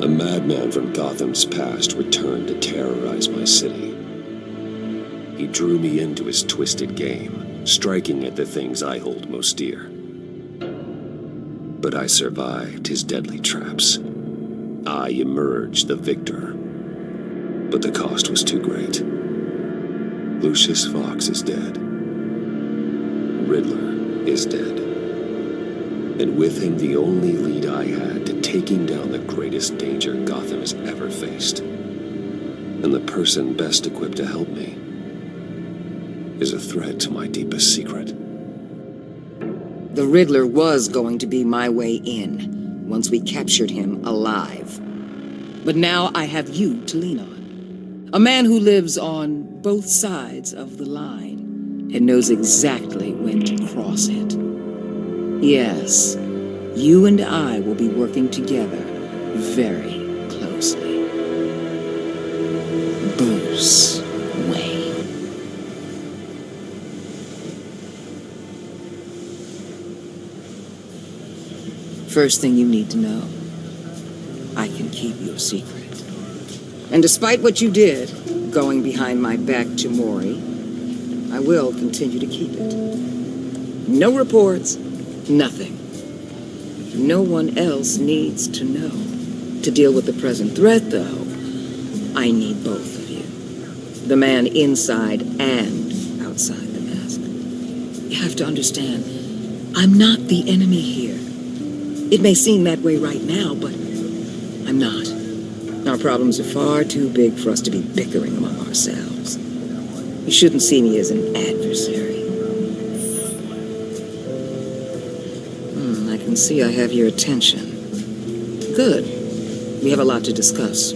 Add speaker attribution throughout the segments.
Speaker 1: A madman from Gotham's past returned to terrorize my city. He drew me into his twisted game, striking at the things I hold most dear. But I survived his deadly traps. I emerged the victor. But the cost was too great. Lucius Fox is dead. Riddler is dead. And with him the only lead I had to taking down the greatest danger Gotham has ever faced. And the person best equipped to help me is a threat to my deepest secret.
Speaker 2: The Riddler was going to be my way in, once we captured him alive. But now I have you to lean on. A man who lives on both sides of the line and knows exactly when to cross it. Yes, you and I will be working together very closely. Bruce Wayne. First thing you need to know, I can keep your secret. And despite what you did, going behind my back to Mori, I will continue to keep it. No reports, nothing. No one else needs to know. To deal with the present threat, though, I need both of you. The man inside and outside the mask. You have to understand, I'm not the enemy here. It may seem that way right now, but I'm not. Our problems are far too big for us to be bickering among ourselves. You shouldn't see me as an adversary. I can see I have your attention. Good. We have a lot to discuss.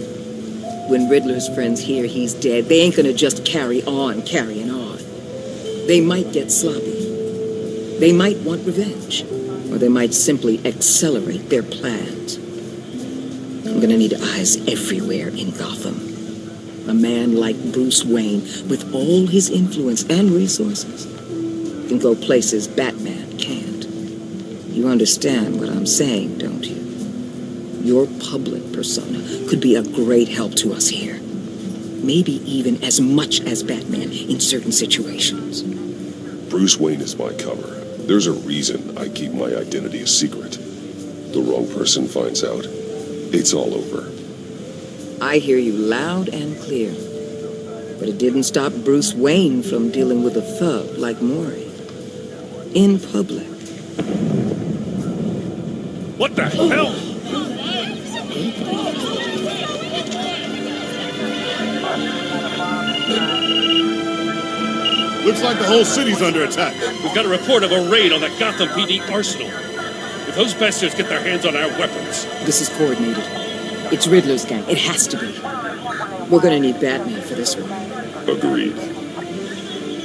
Speaker 2: When Riddler's friends hear he's dead, they ain't gonna just carry on carrying on. They might get sloppy. They might want revenge. Or they might simply accelerate their plans. I'm gonna need eyes everywhere in Gotham. A man like Bruce Wayne, with all his influence and resources, can go places Batman can't. You understand what I'm saying, don't you? Your public persona could be a great help to us here. Maybe even as much as Batman in certain situations.
Speaker 1: Bruce Wayne is my cover. There's a reason I keep my identity a secret. The wrong person finds out, it's all over.
Speaker 2: I hear you loud and clear. But it didn't stop Bruce Wayne from dealing with a thug like Mori. In public.
Speaker 3: What the hell?
Speaker 4: Looks like the whole city's under attack.
Speaker 3: We've got a report of a raid on the Gotham PD arsenal. If those bastards get their hands on our weapons...
Speaker 2: This is coordinated. It's Riddler's gang. It has to be. We're gonna need Batman for this one.
Speaker 1: Agreed.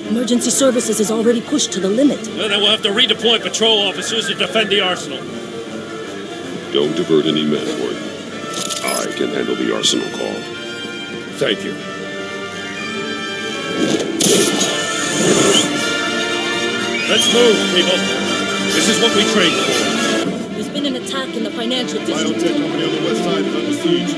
Speaker 5: Emergency services is already pushed to the limit.
Speaker 3: Well, then we'll have to redeploy patrol officers to defend the arsenal.
Speaker 1: Don't divert any men, Ward. I can handle the arsenal call.
Speaker 3: Thank you. Let's move, people. This is what we trained for.
Speaker 5: There's been an attack in the financial district.
Speaker 4: Biotech company on the west side is under siege.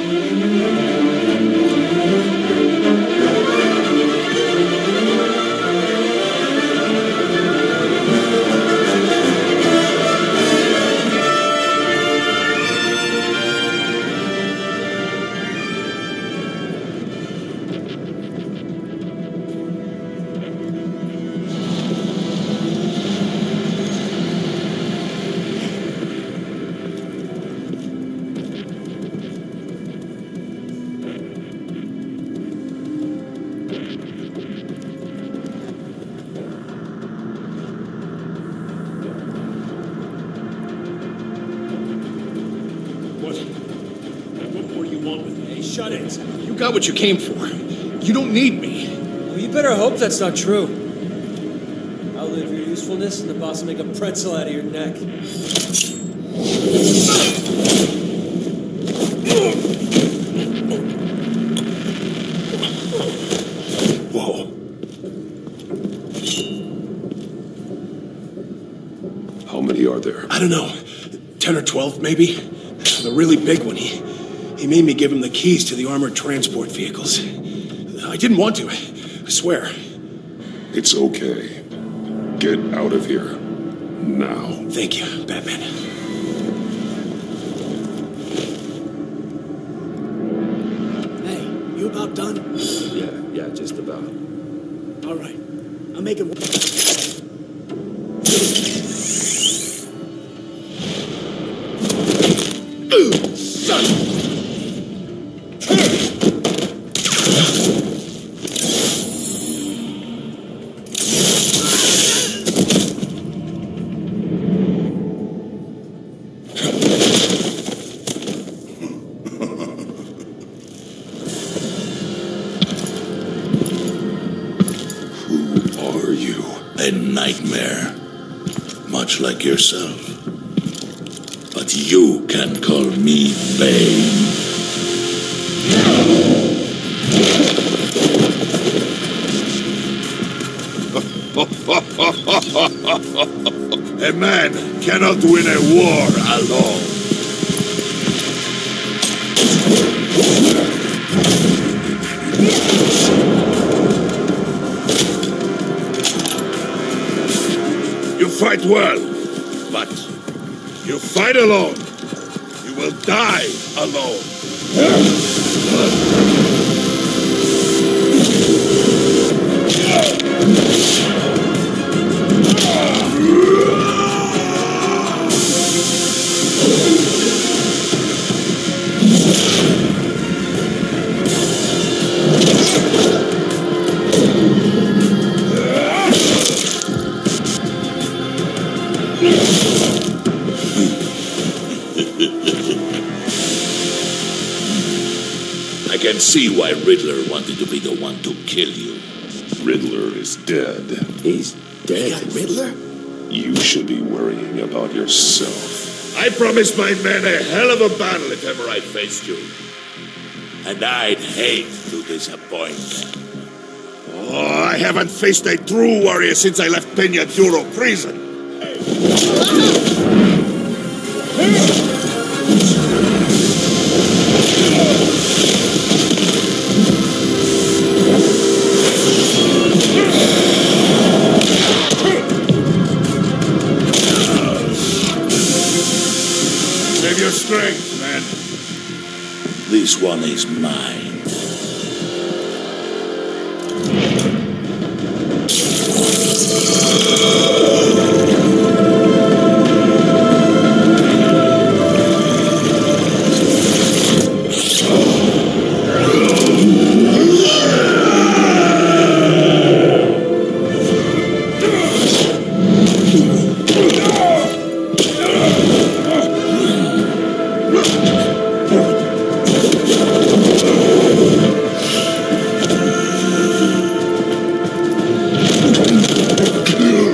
Speaker 6: Shut it.
Speaker 7: You got what you came for. You don't need me.
Speaker 6: Well, you better hope that's not true. I'll live your usefulness and the boss will make a pretzel out of your neck.
Speaker 1: Whoa. How many are there?
Speaker 7: I don't know. 10 or 12, maybe. The really big one, he He made me give him the keys to the armored transport vehicles. I didn't want to, I swear.
Speaker 1: It's okay. Get out of here. Now.
Speaker 7: Thank you, Batman.
Speaker 8: Hey, you about done?
Speaker 1: Yeah, just about.
Speaker 8: All right. I'll make it.
Speaker 7: Son!
Speaker 9: A nightmare, much like yourself. But you can call me Bane. A man cannot win a war alone. You fight well, but you fight alone. You will die alone. I can see why Riddler wanted to be the one to kill you.
Speaker 1: Riddler is dead.
Speaker 7: He's dead.
Speaker 8: You got Riddler?
Speaker 1: You should be worrying about yourself.
Speaker 9: I promised my men a hell of a battle if ever I faced you. And I'd hate to disappoint them. Oh, I haven't faced a true warrior since I left Peña Duro prison. Save your strength, man. This one is mine.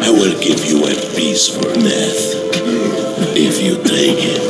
Speaker 9: I will give you a peaceful death if you take it.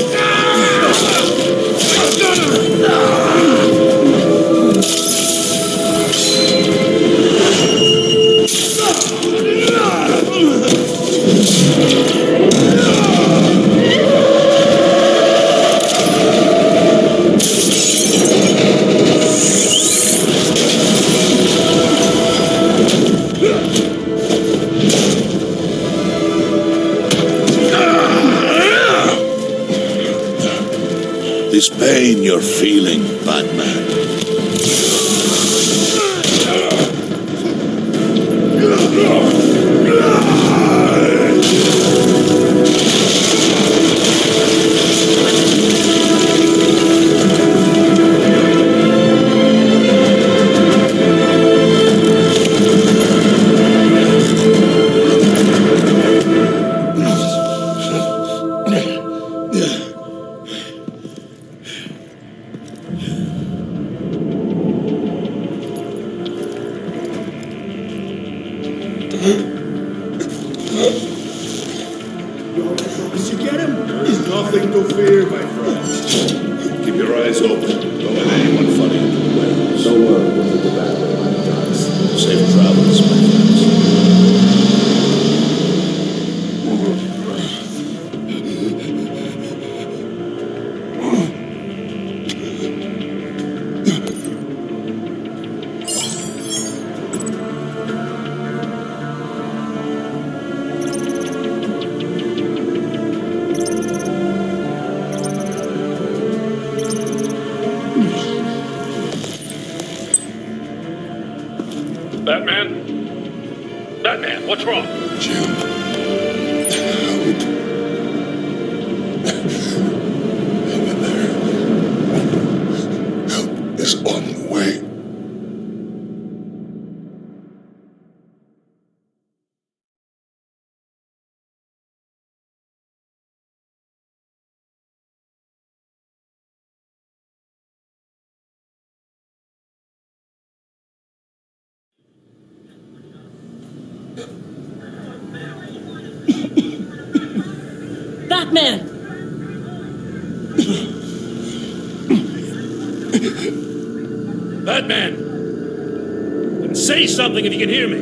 Speaker 9: This pain you're feeling, Batman.
Speaker 8: Did you get him?
Speaker 9: There's nothing to fear, my friend. Keep your eyes open. Don't let anyone funny into the way.
Speaker 1: Don't worry, we'll get the Batman like guys.
Speaker 9: Safe travels, my friends.
Speaker 3: Batman, what's wrong?
Speaker 1: Jim. Help is on the way.
Speaker 5: Batman!
Speaker 3: Batman! Say something if you can hear me.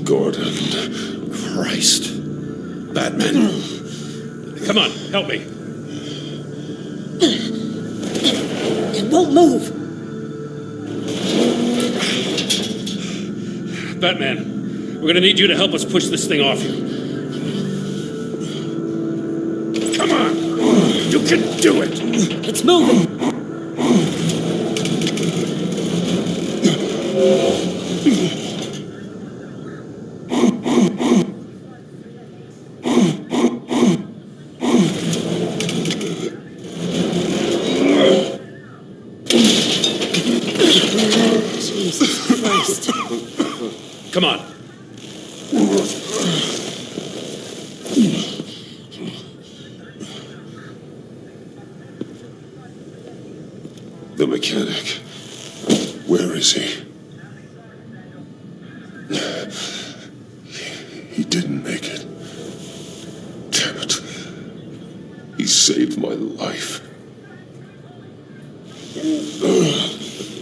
Speaker 1: Gordon. Christ. Batman.
Speaker 3: Come on, help me.
Speaker 5: It won't move!
Speaker 3: Batman, we're gonna need you to help us push this thing off you. Come on! You can do it!
Speaker 5: It's moving! Jesus Christ.
Speaker 3: Come on.
Speaker 1: The mechanic. Where is he? He didn't make it. Damn it. He saved my life.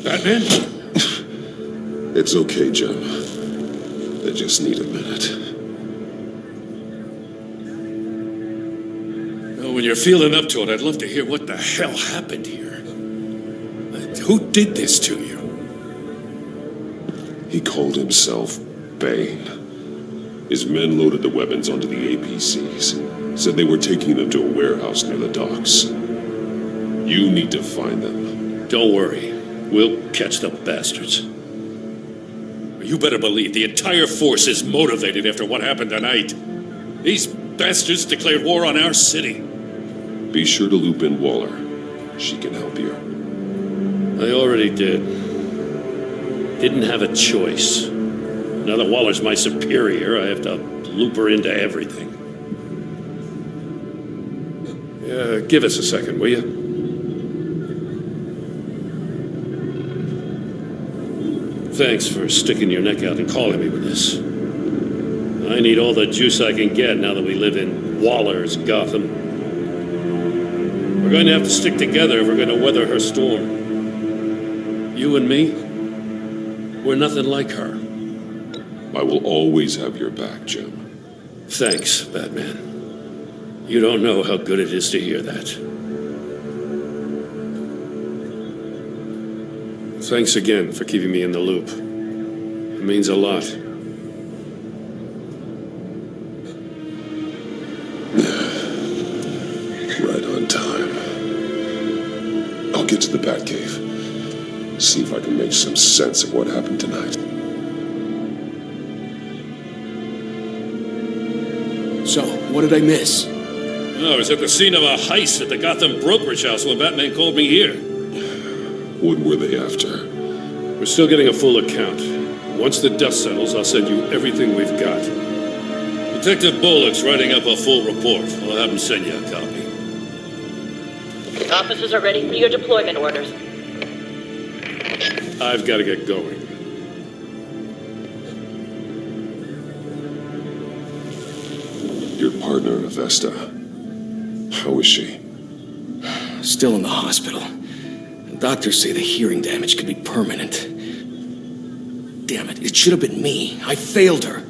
Speaker 3: Batman?
Speaker 1: It's okay, Jim. I just need a minute.
Speaker 3: Well, when you're feeling up to it, I'd love to hear what the hell happened here. Who did this to you?
Speaker 1: He called himself Bane. His men loaded the weapons onto the APCs. Said they were taking them to a warehouse near the docks. You need to find them.
Speaker 3: Don't worry. We'll catch the bastards. You better believe the entire force is motivated after what happened tonight. These bastards declared war on our city.
Speaker 1: Be sure to loop in Waller. She can help you.
Speaker 3: I already did. Didn't have a choice. Now that Waller's my superior, I have to loop her into everything. Give us a second, will you? Thanks for sticking your neck out and calling me with this. I need all the juice I can get now that we live in Waller's Gotham. We're going to have to stick together if we're going to weather her storm. You and me, we're nothing like her.
Speaker 1: I will always have your back, Jim.
Speaker 3: Thanks, Batman. You don't know how good it is to hear that. Thanks again for keeping me in the loop. It means a lot.
Speaker 1: Right on time. I'll get to the Batcave. See if I can make some sense of what happened tonight.
Speaker 6: So, what did I miss?
Speaker 3: Oh, I was at the scene of a heist at the Gotham brokerage house when Batman called me here.
Speaker 1: What were they after?
Speaker 3: We're still getting a full account. Once the dust settles, I'll send you everything we've got. Detective Bullock's writing up a full report. I'll have him send you a copy.
Speaker 10: Officers are ready for your deployment orders.
Speaker 3: I've got to get going.
Speaker 1: Your partner, Avesta. How is she?
Speaker 6: Still in the hospital. Doctors say the hearing damage could be permanent. Damn it, it should have been me. I failed her.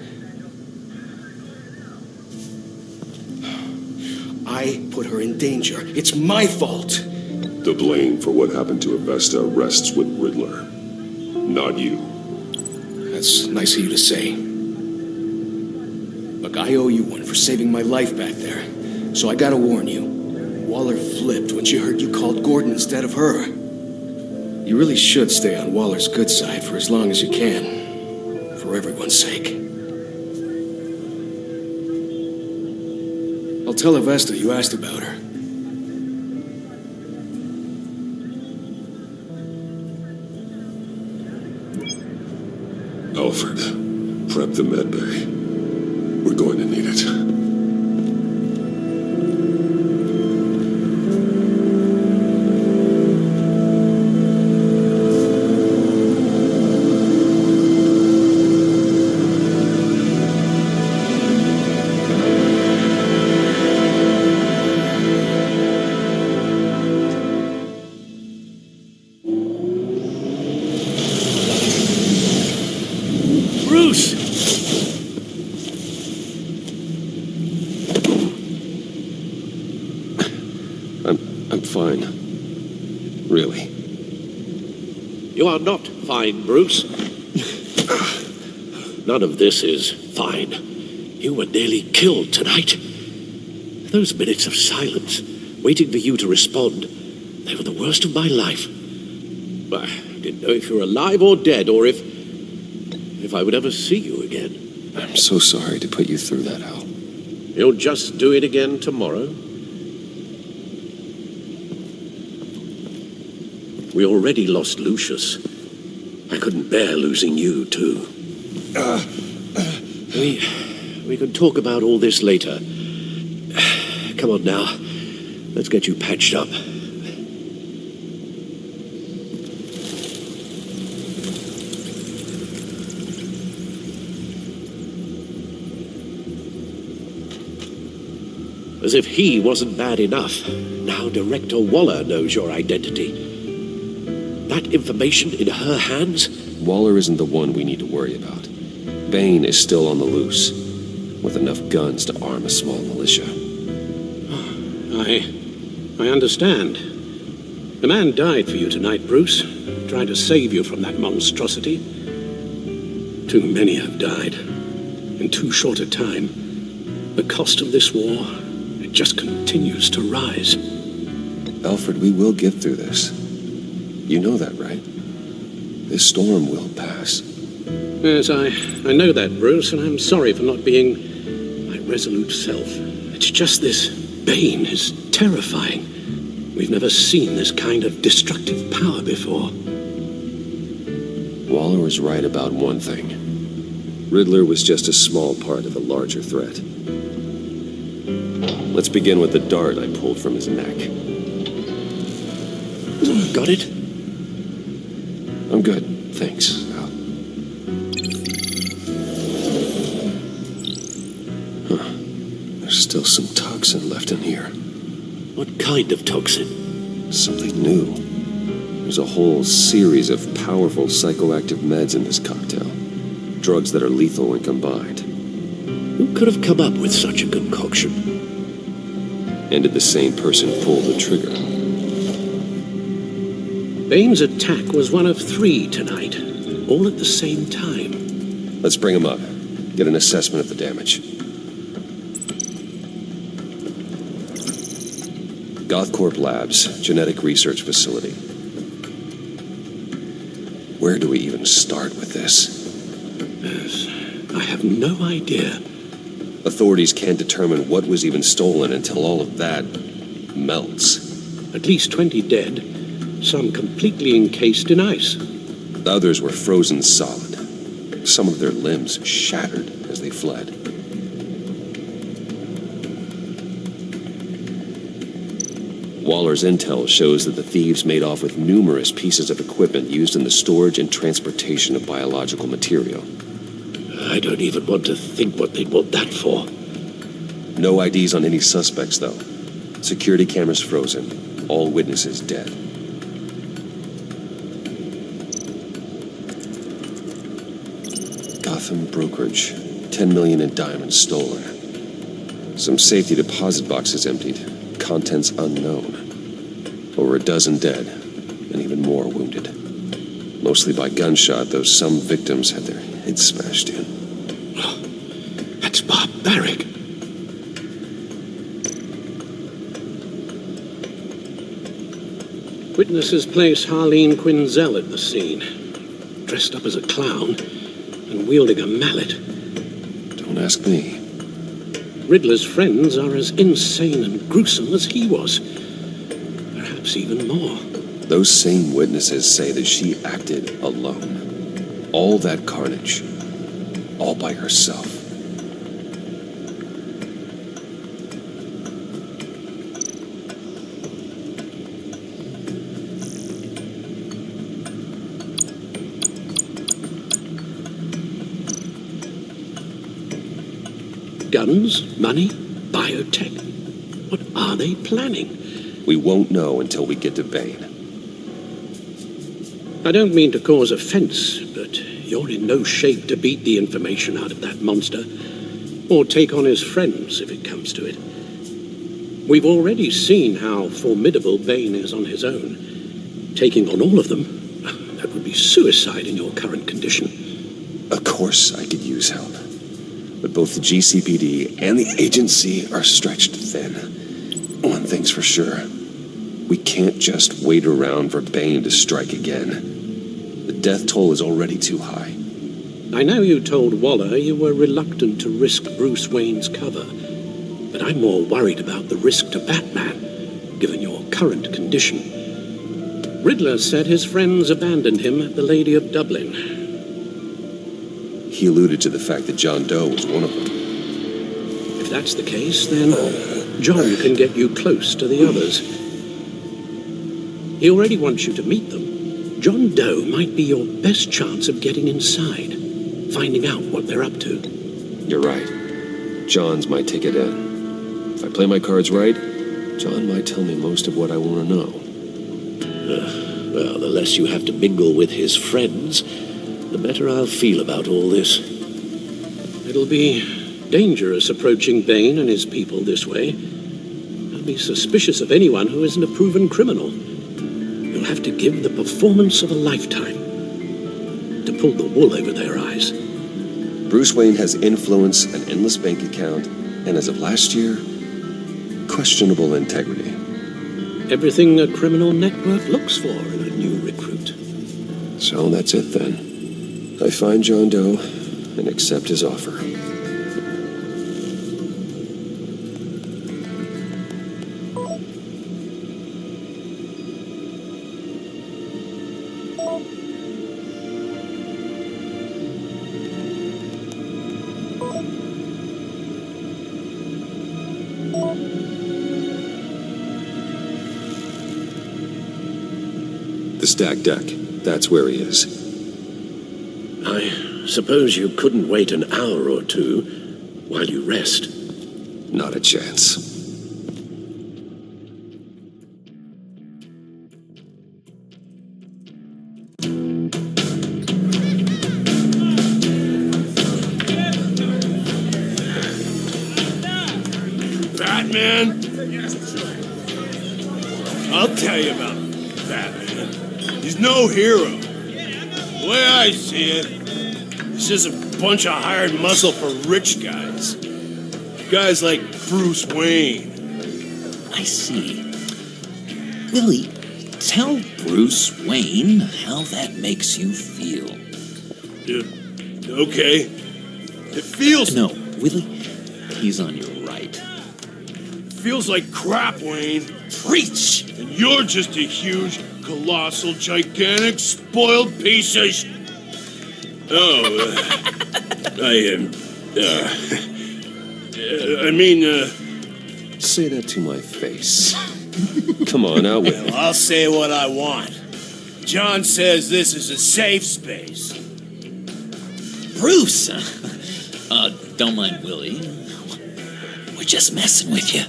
Speaker 6: I put her in danger. It's my fault.
Speaker 1: The blame for what happened to Avesta rests with Riddler, not you.
Speaker 6: That's nice of you to say. Look, I owe you one for saving my life back there. So I gotta warn you. Waller flipped when she heard you called Gordon instead of her. You really should stay on Waller's good side for as long as you can. For everyone's sake. I'll tell Avesta you asked about her.
Speaker 1: Alfred, prep the medbay. We're going to need it.
Speaker 3: Bruce!
Speaker 1: I'm fine. Really.
Speaker 11: You are not fine, Bruce. None of this is fine. You were nearly killed tonight. Those minutes of silence, waiting for you to respond, they were the worst of my life. I didn't know if you were alive or dead, or if I would ever see you again.
Speaker 1: I'm so sorry to put you through that, Al.
Speaker 11: You'll just do it again tomorrow? We already lost Lucius. I couldn't bear losing you, too. We can talk about all this later. Come on now. Let's get you patched up. As if he wasn't bad enough, now Director Waller knows your identity. That information in her hands?
Speaker 1: Waller isn't the one we need to worry about. Bane is still on the loose, with enough guns to arm a small militia.
Speaker 11: I understand. The man died for you tonight, Bruce, trying to save you from that monstrosity. Too many have died, in too short a time. The cost of this war, it just continues to rise.
Speaker 1: Alfred, we will get through this. You know that, right? This storm will pass.
Speaker 11: Yes, I know that, Bruce, and I'm sorry for not being my resolute self. It's just this Bane is terrifying. We've never seen this kind of destructive power before.
Speaker 1: Waller was right about one thing. Riddler was just a small part of a larger threat. Let's begin with the dart I pulled from his neck.
Speaker 11: Got it?
Speaker 1: I'm good, thanks, Al. Huh. There's still some toxin left in here.
Speaker 11: What kind of toxin?
Speaker 1: Something new. There's a whole series of powerful psychoactive meds in this cocktail. Drugs that are lethal when combined.
Speaker 11: Who could have come up with such a concoction?
Speaker 1: And did the same person pull the trigger?
Speaker 11: Bane's attack was one of 3 tonight, all at the same time.
Speaker 1: Let's bring him up. Get an assessment of the damage. Gothcorp Labs, genetic research facility. Where do we even start with this?
Speaker 11: Yes, I have no idea.
Speaker 1: Authorities can't determine what was even stolen until all of that melts.
Speaker 11: At least 20 dead, some completely encased in ice.
Speaker 1: Others were frozen solid. Some of their limbs shattered as they fled. Waller's intel shows that the thieves made off with numerous pieces of equipment used in the storage and transportation of biological material.
Speaker 11: I don't even want to think what they'd want that for.
Speaker 1: No IDs on any suspects, though. Security cameras frozen. All witnesses dead. Gotham brokerage. 10 million in diamonds stolen. Some safety deposit boxes emptied. Contents unknown. Over a dozen dead, and even more wounded. Mostly by gunshot, though some victims had their heads smashed in.
Speaker 11: That's barbaric. Witnesses place Harleen Quinzel at the scene, dressed up as a clown and wielding a mallet.
Speaker 1: Don't ask me.
Speaker 11: Riddler's friends are as insane and gruesome as he was. Perhaps even more.
Speaker 1: Those same witnesses say that she acted alone. All that carnage. All by herself.
Speaker 11: Guns, money, biotech. What are they planning?
Speaker 1: We won't know until we get to Bane.
Speaker 11: I don't mean to cause offense, but you're in no shape to beat the information out of that monster, or take on his friends if it comes to it. We've already seen how formidable Bane is on his own. Taking on all of them, that would be suicide in your current condition.
Speaker 1: Of course I could use help. But both the GCPD and the agency are stretched thin. One thing's for sure. We can't just wait around for Bane to strike again. The death toll is already too high.
Speaker 11: I know you told Waller you were reluctant to risk Bruce Wayne's cover, but I'm more worried about the risk to Batman, given your current condition. Riddler said his friends abandoned him at the Lady of Dublin.
Speaker 1: He alluded to the fact that John Doe was one of them.
Speaker 11: If that's the case, then John can get you close to the others. He already wants you to meet them. John Doe might be your best chance of getting inside, finding out what they're up to.
Speaker 1: You're right. John's my ticket in. If I play my cards right, John might tell me most of what I want to know.
Speaker 11: Well, the less you have to mingle with his friends, the better I'll feel about all this. It'll be dangerous approaching Bane and his people this way. I'll be suspicious of anyone who isn't a proven criminal. You'll have to give the performance of a lifetime to pull the wool over their eyes.
Speaker 1: Bruce Wayne has influence, an endless bank account, and as of last year, questionable integrity.
Speaker 11: Everything a criminal network looks for in a new recruit.
Speaker 1: So that's it then. I find John Doe and accept his offer. The stacked deck. That's where he is.
Speaker 11: I suppose you couldn't wait an hour or two while you rest.
Speaker 1: Not a chance.
Speaker 7: Batman? I'll tell you about Batman. He's no hero. The way I see it, he's just a bunch of hired muscle for rich guys. Guys like Bruce Wayne.
Speaker 12: I see. Willie, tell Bruce Wayne how that makes you feel.
Speaker 7: Okay. It feels...
Speaker 12: No, Willie, he's on your right.
Speaker 7: Feels like crap, Wayne.
Speaker 12: Preach!
Speaker 7: And you're just a huge, colossal, gigantic, spoiled piece of
Speaker 1: Say that to my face. Come on, out with it.
Speaker 7: Well, I'll say what I want. John says this is a safe space.
Speaker 12: Bruce! Don't mind Willie. We're just messing with you.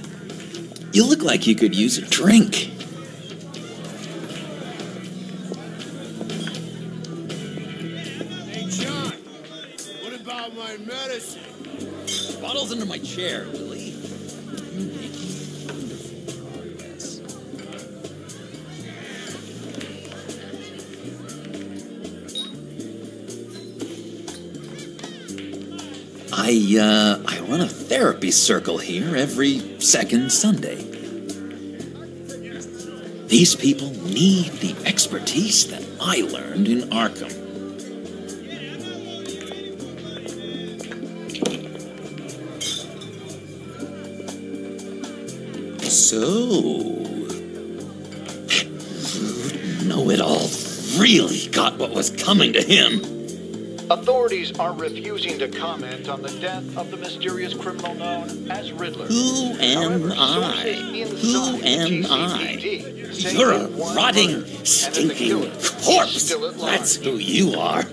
Speaker 12: You look like you could use a drink.
Speaker 7: Hey, John, what about my medicine?
Speaker 12: Bottle's under my chair, Willie. I run a therapy circle here every second Sunday. These people need the expertise that I learned in Arkham. So, Know-It-All really got what was coming to him.
Speaker 13: Authorities are refusing to comment on the death of the mysterious criminal known as Riddler.
Speaker 12: Who am I? Who am I? You're a rotting, stinking corpse. That's who you are.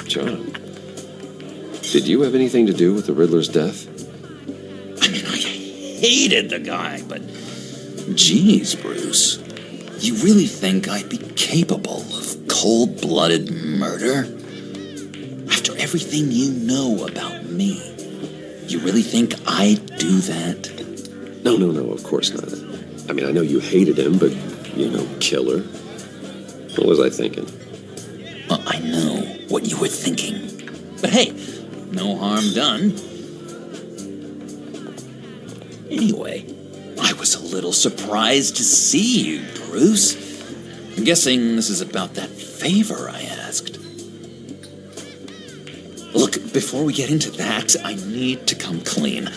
Speaker 1: John, did you have anything to do with the Riddler's death?
Speaker 12: I mean, I hated the guy, but geez, Bruce, you really think I'd be capable of cold-blooded murder? After everything you know about me, you really think I'd do that?
Speaker 1: No, of course not. I mean, I know you hated him, but, killer. What was I thinking?
Speaker 12: Well, I know what you were thinking. But hey, no harm done. Anyway, I was a little surprised to see you, Bruce. I'm guessing this is about that favor I asked. Look, before we get into that, I need to come clean.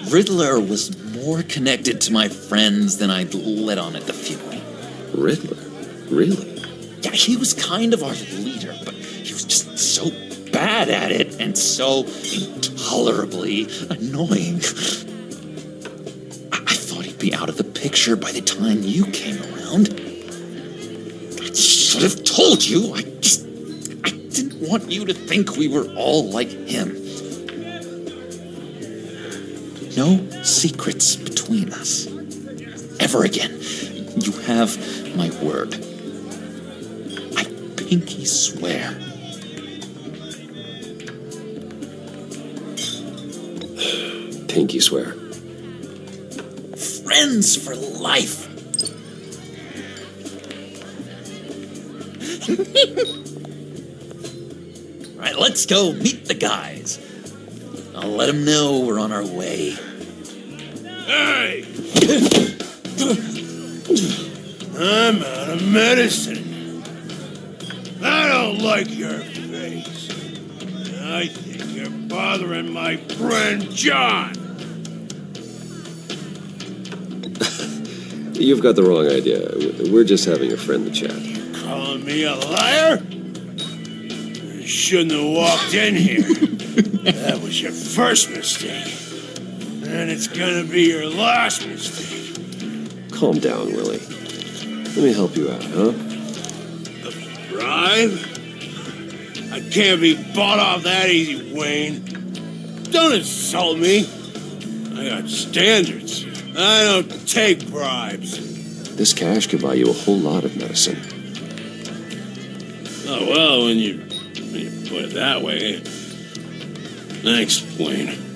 Speaker 12: Riddler was more connected to my friends than I'd let on at the funeral.
Speaker 1: Riddler? Really?
Speaker 12: Yeah, he was kind of our leader, but he was just so bad at it and so intolerably annoying. I thought he'd be out of the picture by the time you came around. I should have told you. I didn't want you to think we were all like him. No secrets between us. Ever again. You have my word. I pinky swear.
Speaker 1: Pinky swear.
Speaker 12: Friends for life. All right, let's go meet the guys. I'll let them know we're on our way.
Speaker 7: Hey! I'm out of medicine. I don't like your face. I think you're bothering my friend John.
Speaker 1: You've got the wrong idea. We're just having a friendly chat.
Speaker 7: Calling me a liar? You shouldn't have walked in here. That was your first mistake. And it's gonna be your last mistake.
Speaker 1: Calm down, Willie. Let me help you out, huh?
Speaker 7: A bribe? I can't be bought off that easy, Wayne. Don't insult me. I got standards. I don't take bribes.
Speaker 1: This cash could buy you a whole lot of medicine.
Speaker 7: Oh, well, when you put it that way. Thanks, Wayne.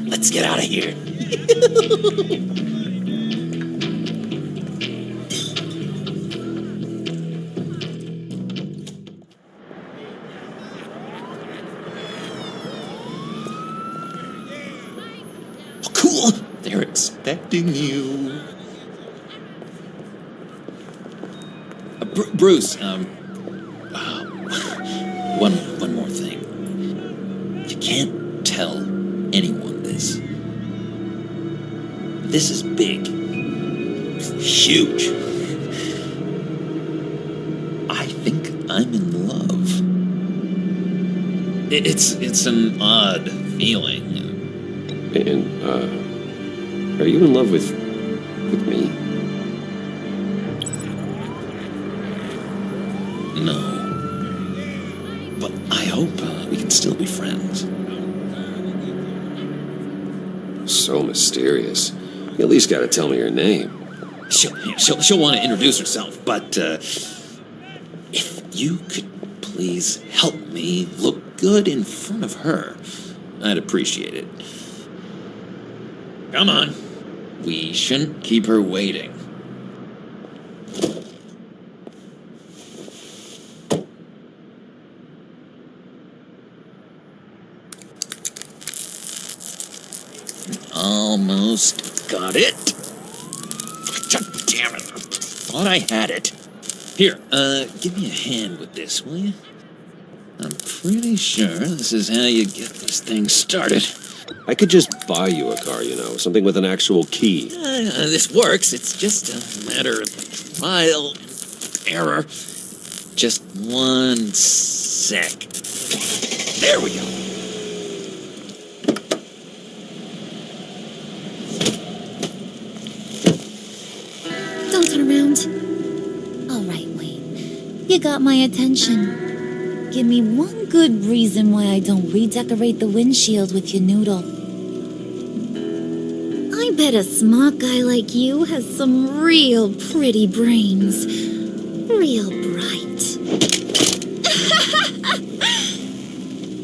Speaker 12: Let's get out of here. Cool. They're expecting you. Bruce, one more thing. You can't tell anyone this. This is big. Huge. I think I'm in love. It's an odd feeling.
Speaker 1: And, are you in love with me?
Speaker 12: No. But I hope we can still be friends.
Speaker 1: So mysterious. You at least gotta tell me your name.
Speaker 12: She'll want to introduce herself, but if you could please help me look good in front of her, I'd appreciate it. Come on. We shouldn't keep her waiting. Almost got it. God damn it. Thought I had it. Here, give me a hand with this, will you? I'm pretty sure this is how you get this thing started.
Speaker 1: I could just buy you a car, something with an actual key.
Speaker 12: This works. It's just a matter of trial and error. Just 1 sec. There we go.
Speaker 14: Don't turn around. All right, Wayne. You got my attention. Give me one good reason why I don't redecorate the windshield with your noodle. I bet a smart guy like you has some real pretty brains. Real bright.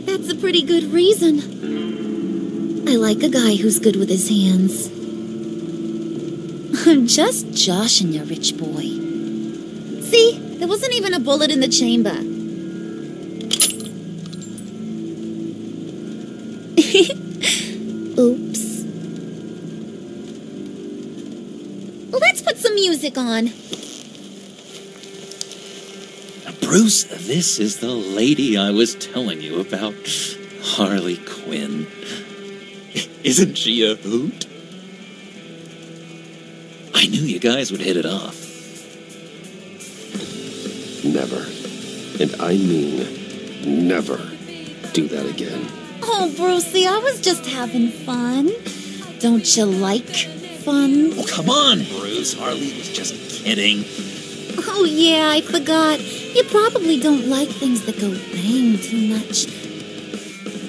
Speaker 14: That's a pretty good reason. I like a guy who's good with his hands. I'm just joshing you, rich boy. See, there wasn't even a bullet in the chamber. Oops. Let's put some music on.
Speaker 12: Bruce, this is the lady I was telling you about. Harley Quinn. Isn't she a hoot? I knew you guys would hit it off.
Speaker 1: Never, and I mean never, do that again.
Speaker 14: Oh, Brucey, I was just having fun. Don't you like fun?
Speaker 12: Oh, come on, Bruce. Harley was just kidding.
Speaker 14: Oh, yeah, I forgot. You probably don't like things that go bang too much.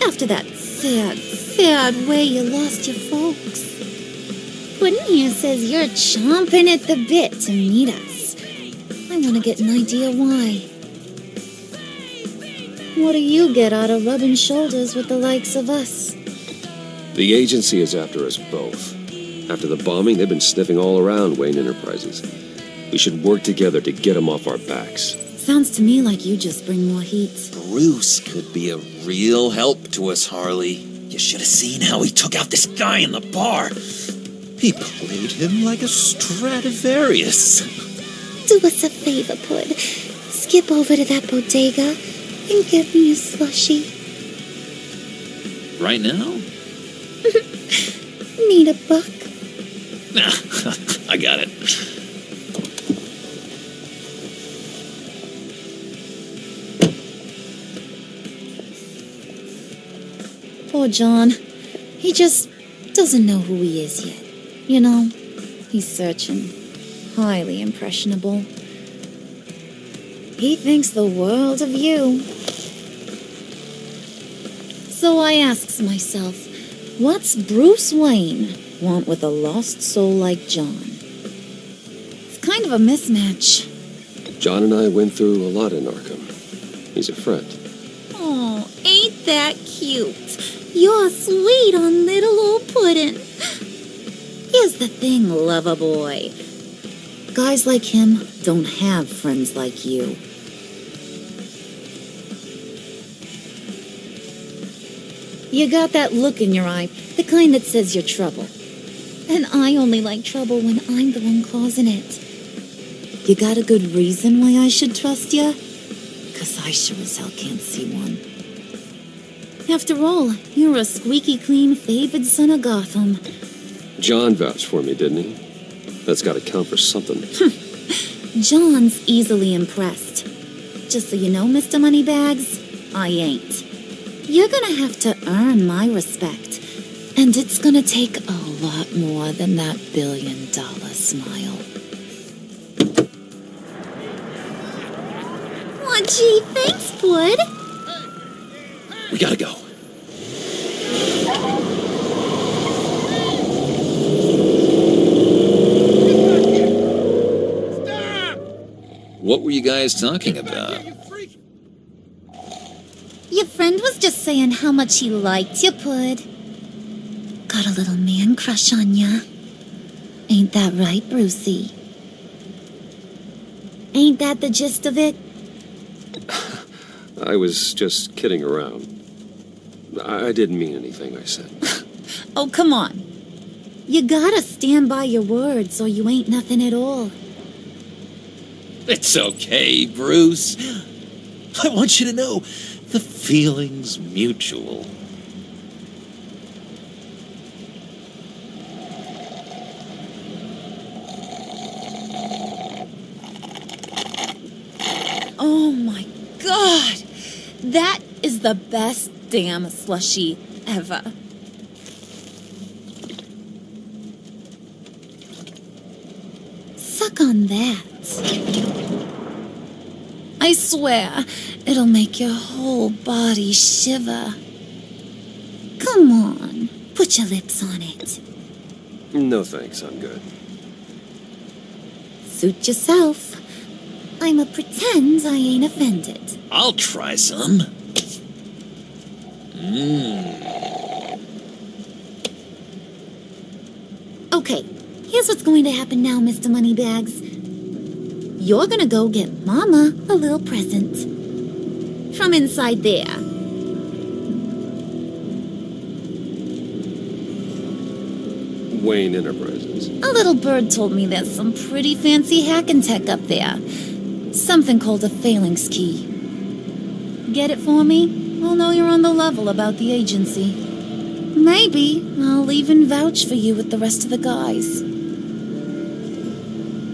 Speaker 14: After that sad way you lost your folks. Puddin' here says you're chomping at the bit to meet us. I want to get an idea why. What do you get out of rubbing shoulders with the likes of us?
Speaker 1: The agency is after us both. After the bombing, they've been sniffing all around Wayne Enterprises. We should work together to get them off our backs.
Speaker 14: Sounds to me like you just bring more heat.
Speaker 12: Bruce could be a real help to us, Harley. You should have seen how he took out this guy in the bar. He played him like a Stradivarius.
Speaker 14: Do us a favor, Pud. Skip over to that bodega and get me a slushie.
Speaker 12: Right now?
Speaker 14: Need a buck?
Speaker 12: Nah, I got it.
Speaker 14: Poor John. He just doesn't know who he is yet. You know, he's searching. Highly impressionable. He thinks the world of you. So I asks myself, what's Bruce Wayne want with a lost soul like John? It's kind of a mismatch.
Speaker 1: John and I went through a lot in Arkham. He's a friend.
Speaker 14: Oh, ain't that cute? You're sweet on little old Puddin'. Here's the thing, lover boy. Guys like him don't have friends like you. You got that look in your eye, the kind that says you're trouble. And I only like trouble when I'm the one causing it. You got a good reason why I should trust you? 'Cause I sure as hell can't see one. After all, you're a squeaky clean favored son of Gotham.
Speaker 1: John vouched for me, didn't he? That's got to count for something.
Speaker 14: John's easily impressed. Just so you know, Mr. Moneybags, I ain't. You're gonna have to earn my respect. And it's gonna take a lot more than that $1 billion smile. Aw, gee, thanks, Bud.
Speaker 12: We gotta go. What were you guys talking about?
Speaker 14: Your friend was just saying how much he liked you, Pud. Got a little man crush on ya. Ain't that right, Brucey? Ain't that the gist of it?
Speaker 1: I was just kidding around. I didn't mean anything I said.
Speaker 14: Oh, come on. You gotta stand by your words or you ain't nothing at all.
Speaker 12: It's okay, Bruce. I want you to know the feeling's mutual.
Speaker 14: Oh my god! That is the best damn slushy ever. Suck on that. I swear, it'll make your whole body shiver. Come on, put your lips on it.
Speaker 1: No thanks, I'm good.
Speaker 14: Suit yourself. I'ma pretend I ain't offended.
Speaker 12: I'll try some.
Speaker 14: Okay, here's what's going to happen now, Mr. Moneybags. You're gonna go get Mama a little present. From inside there.
Speaker 1: Wayne Enterprises.
Speaker 14: A little bird told me there's some pretty fancy hacking tech up there. Something called a phalanx key. Get it for me? I'll know you're on the level about the agency. Maybe I'll even vouch for you with the rest of the guys.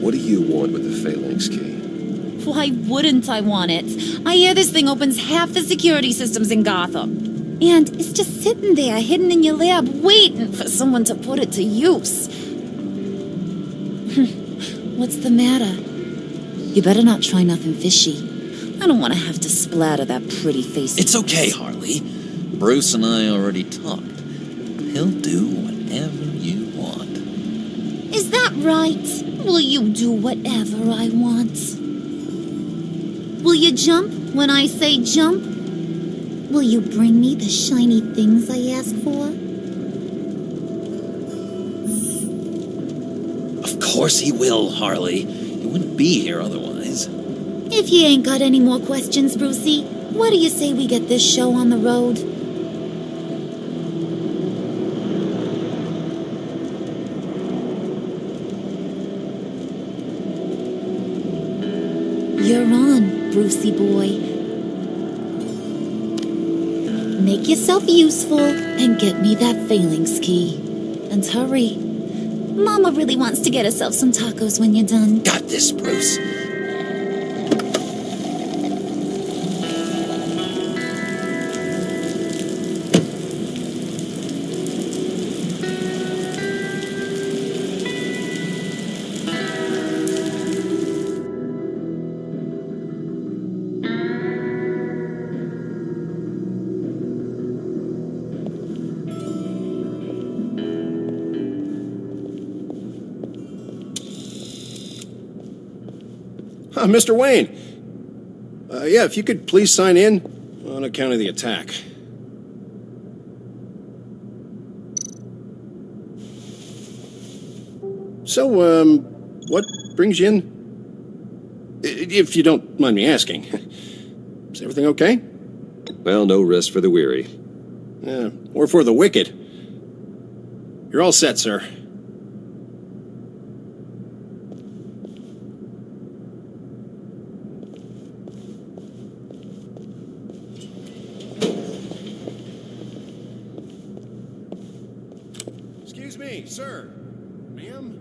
Speaker 1: What do you want with the phalanx key?
Speaker 14: Why wouldn't I want it? I hear this thing opens half the security systems in Gotham. And it's just sitting there, hidden in your lab, waiting for someone to put it to use. What's the matter? You better not try nothing fishy. I don't want to have to splatter that pretty face.
Speaker 12: It's okay, Harley. Bruce and I already talked. He'll do whatever you want.
Speaker 14: Is that right? Will you do whatever I want? Will you jump when I say jump? Will you bring me the shiny things I asked for?
Speaker 12: Of course he will, Harley. You wouldn't be here otherwise.
Speaker 14: If you ain't got any more questions, Brucey, what do you say we get this show on the road? You're on, Brucey boy. Make yourself useful and get me that phalanx key. And hurry. Mama really wants to get herself some tacos when you're done.
Speaker 12: Got this, Bruce.
Speaker 15: Mr. Wayne. Yeah, if you could please sign in on account of the attack. So, what brings you in? If you don't mind me asking. Is everything okay?
Speaker 1: Well, no rest for the weary.
Speaker 15: Or for the wicked. You're all set, sir. Excuse me, sir. Ma'am,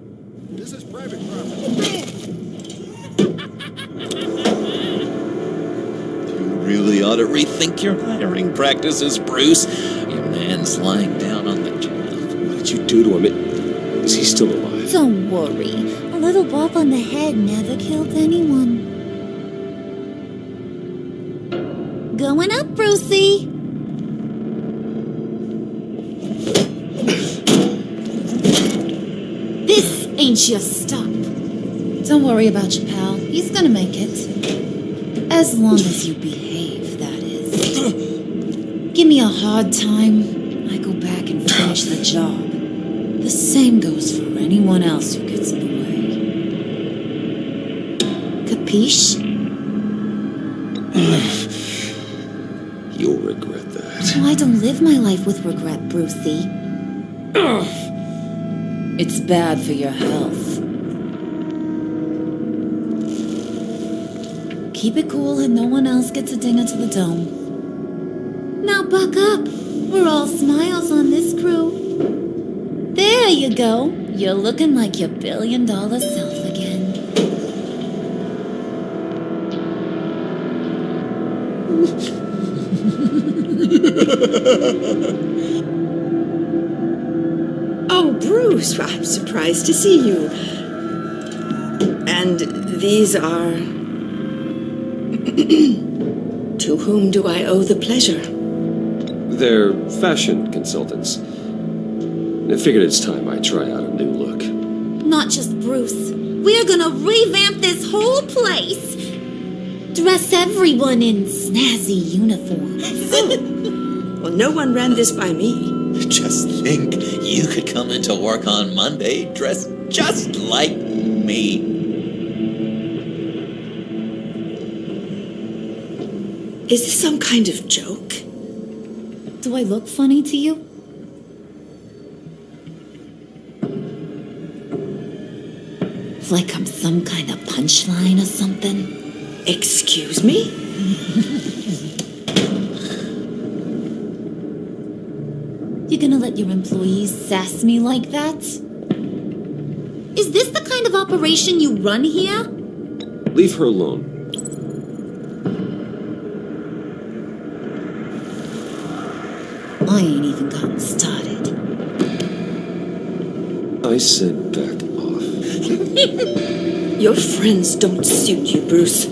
Speaker 15: this is private property.
Speaker 12: You really ought to rethink your hiring practices, Bruce. Your man's lying down on the job.
Speaker 1: What did you do to him? Is he still alive?
Speaker 14: Don't worry. A little bump on the head never killed anyone. Going up, Brucey. This ain't your stop. Don't worry about your pal. He's gonna make it. As long as you behave, that is. Give me a hard time, I go back and finish the job. The same goes for anyone else who gets in the way. Capiche?
Speaker 1: You'll regret that.
Speaker 14: Oh, I don't live my life with regret, Brucey.
Speaker 2: It's bad for your health.
Speaker 14: Keep it cool and no one else gets a dinger to the dome. Now buck up. We're all smiles on this crew. There you go. You're looking like your billion-dollar self again.
Speaker 16: Oh, Bruce, I'm surprised to see you. And these are... To whom do I owe the pleasure?
Speaker 1: They're fashion consultants. I figured it's time I try out a new look.
Speaker 14: Not just Bruce. We're gonna revamp this whole place. Dress everyone in snazzy uniforms.
Speaker 16: Well, no one ran this by me.
Speaker 12: Just think, you could come into work on Monday dressed just like me.
Speaker 16: Is this some kind of joke?
Speaker 14: Do I look funny to you? Like I'm some kind of punchline or something?
Speaker 16: Excuse me?
Speaker 14: You gonna let your employees sass me like that? Is this the kind of operation you run here?
Speaker 1: Leave her alone.
Speaker 14: I ain't even gotten started.
Speaker 1: I said back off.
Speaker 16: Your friends don't suit you, Bruce.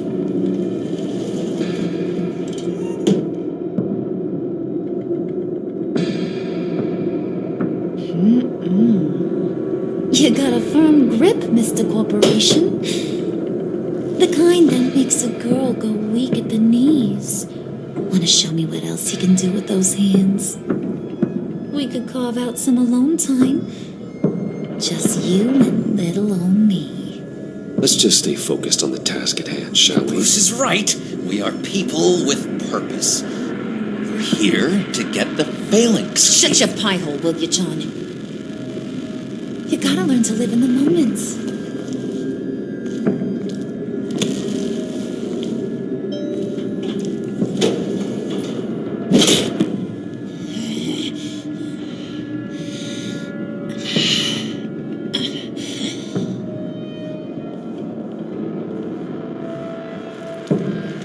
Speaker 14: You got a firm grip, Mr. Corporation. The kind that makes a girl go weak at the knees. Wanna show me what else you can do with those hands? We could carve out some alone time. Just you and little old me.
Speaker 1: Let's just stay focused on the task at hand, shall we?
Speaker 12: Bruce is right. We are people with purpose. We're here to get the phalanx.
Speaker 14: Shut your pie hole, will you, John? You gotta learn to live in the moment.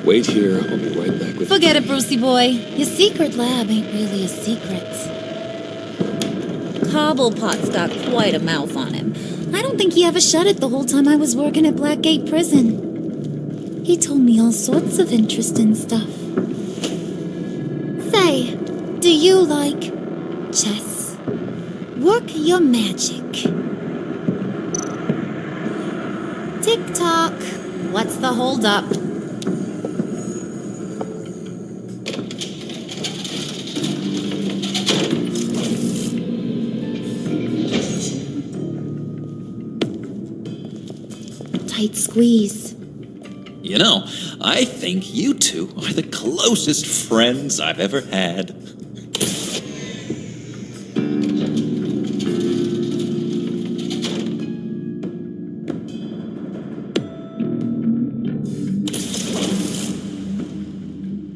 Speaker 1: Wait here, I'll be right back with
Speaker 14: Forget it, Brucey boy. Your secret lab ain't really a secret. Cobblepot's got quite a mouth on him. I don't think he ever shut it the whole time I was working at Blackgate Prison. He told me all sorts of interesting stuff. Say, do you like chess? Work your magic. Tick-tock. What's the holdup? Tight squeeze.
Speaker 12: You know, I think you two are the closest friends I've ever had.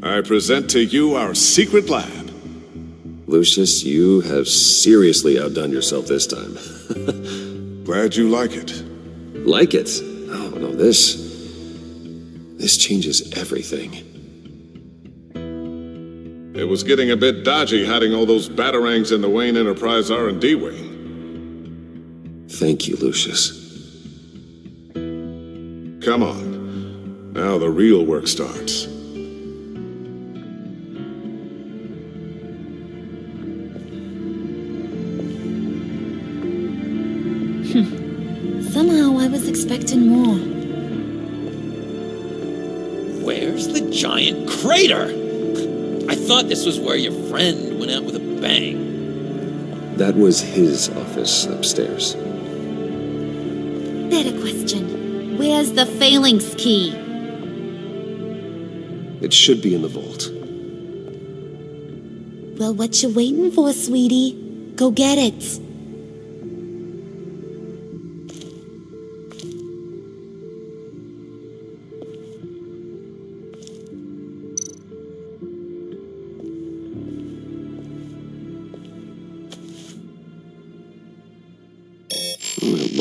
Speaker 4: I present to you our secret lab.
Speaker 1: Lucius, you have seriously outdone yourself this time.
Speaker 4: Glad you like it.
Speaker 1: Like it? Oh, no, this changes everything.
Speaker 4: It was getting a bit dodgy hiding all those batarangs in the Wayne Enterprise R&D wing.
Speaker 1: Thank you, Lucius.
Speaker 4: Come on. Now the real work starts.
Speaker 14: Somehow I was expecting more.
Speaker 12: Where's the giant crater? I thought this was where your friend went out with a bang.
Speaker 1: That was his office upstairs.
Speaker 14: Better question. Where's the phalanx key?
Speaker 1: It should be in the vault.
Speaker 14: Well, what you waiting for, sweetie? Go get it.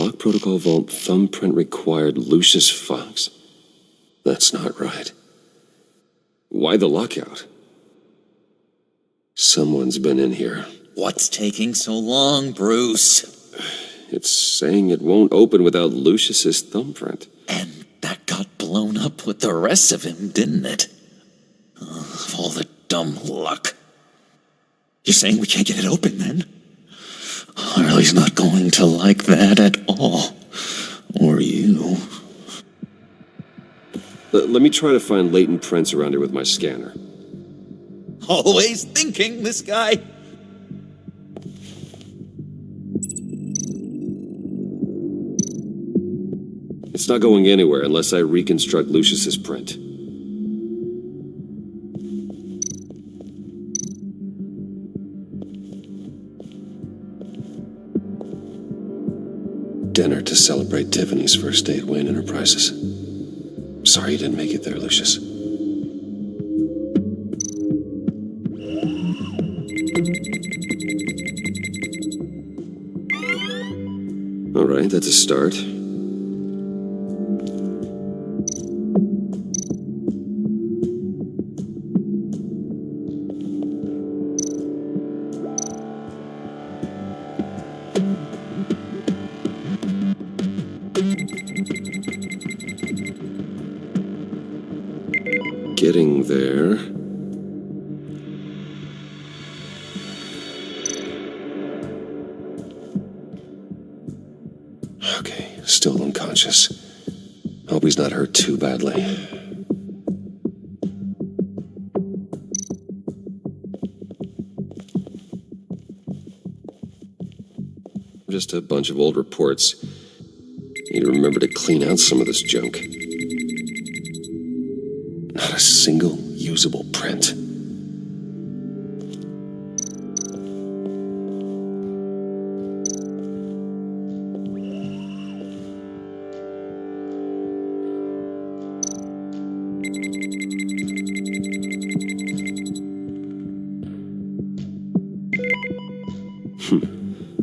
Speaker 1: Lock protocol vault thumbprint required Lucius Fox. That's not right. Why the lockout? Someone's been in here.
Speaker 12: What's taking so long, Bruce?
Speaker 1: It's saying it won't open without Lucius's thumbprint.
Speaker 12: And that got blown up with the rest of him, didn't it? Of all the dumb luck. You're saying we can't get it open, then? Harley's not going to like that at all. Or you.
Speaker 1: Let me try to find latent prints around here with my scanner.
Speaker 12: Always thinking, this guy.
Speaker 1: It's not going anywhere unless I reconstruct Lucius's print. Dinner to celebrate Tiffany's first day at Wayne Enterprises. Sorry you didn't make it there, Lucius. All right, that's a start. Getting there. Okay, still unconscious. Hope he's not hurt too badly. Just a bunch of old reports. Need to remember to clean out some of this junk. Not a single usable print.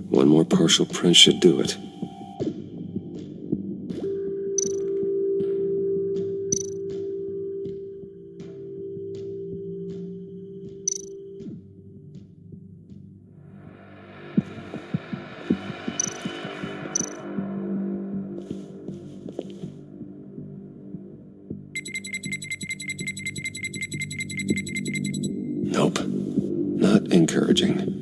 Speaker 1: One more partial print should do it. Nope. Not encouraging.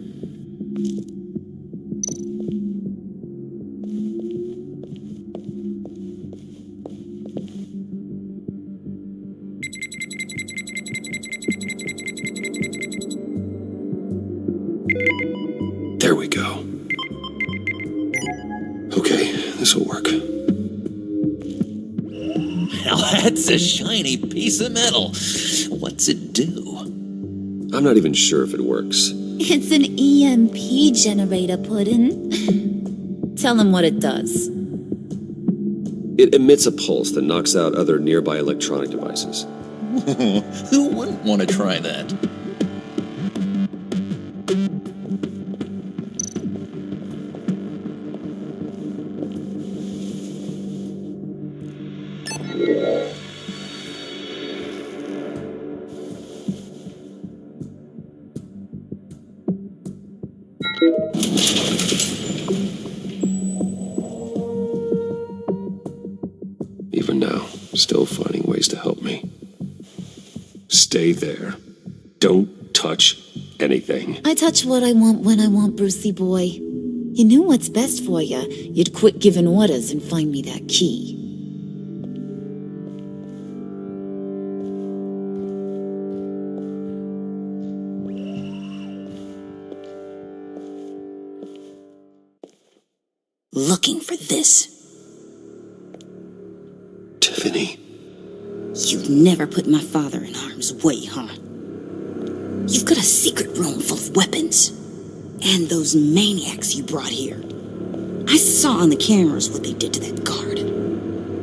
Speaker 1: There we go. Okay, this'll work.
Speaker 12: Now that's a shiny piece of metal. What's it do?
Speaker 1: I'm not even sure if it works.
Speaker 14: It's an EMP generator, Puddin'. Tell him what it does.
Speaker 1: It emits a pulse that knocks out other nearby electronic devices.
Speaker 12: Who wouldn't want to try that?
Speaker 1: Even now, still finding ways to help me. Stay there. Don't touch anything.
Speaker 14: I touch what I want when I want, Brucey boy. You knew what's best for you. You'd quit giving orders and find me that key.
Speaker 16: Looking for this.
Speaker 1: Tiffany.
Speaker 16: You'd never put my father in harm's way, huh? You've got a secret room full of weapons. And those maniacs you brought here. I saw on the cameras what they did to that guard.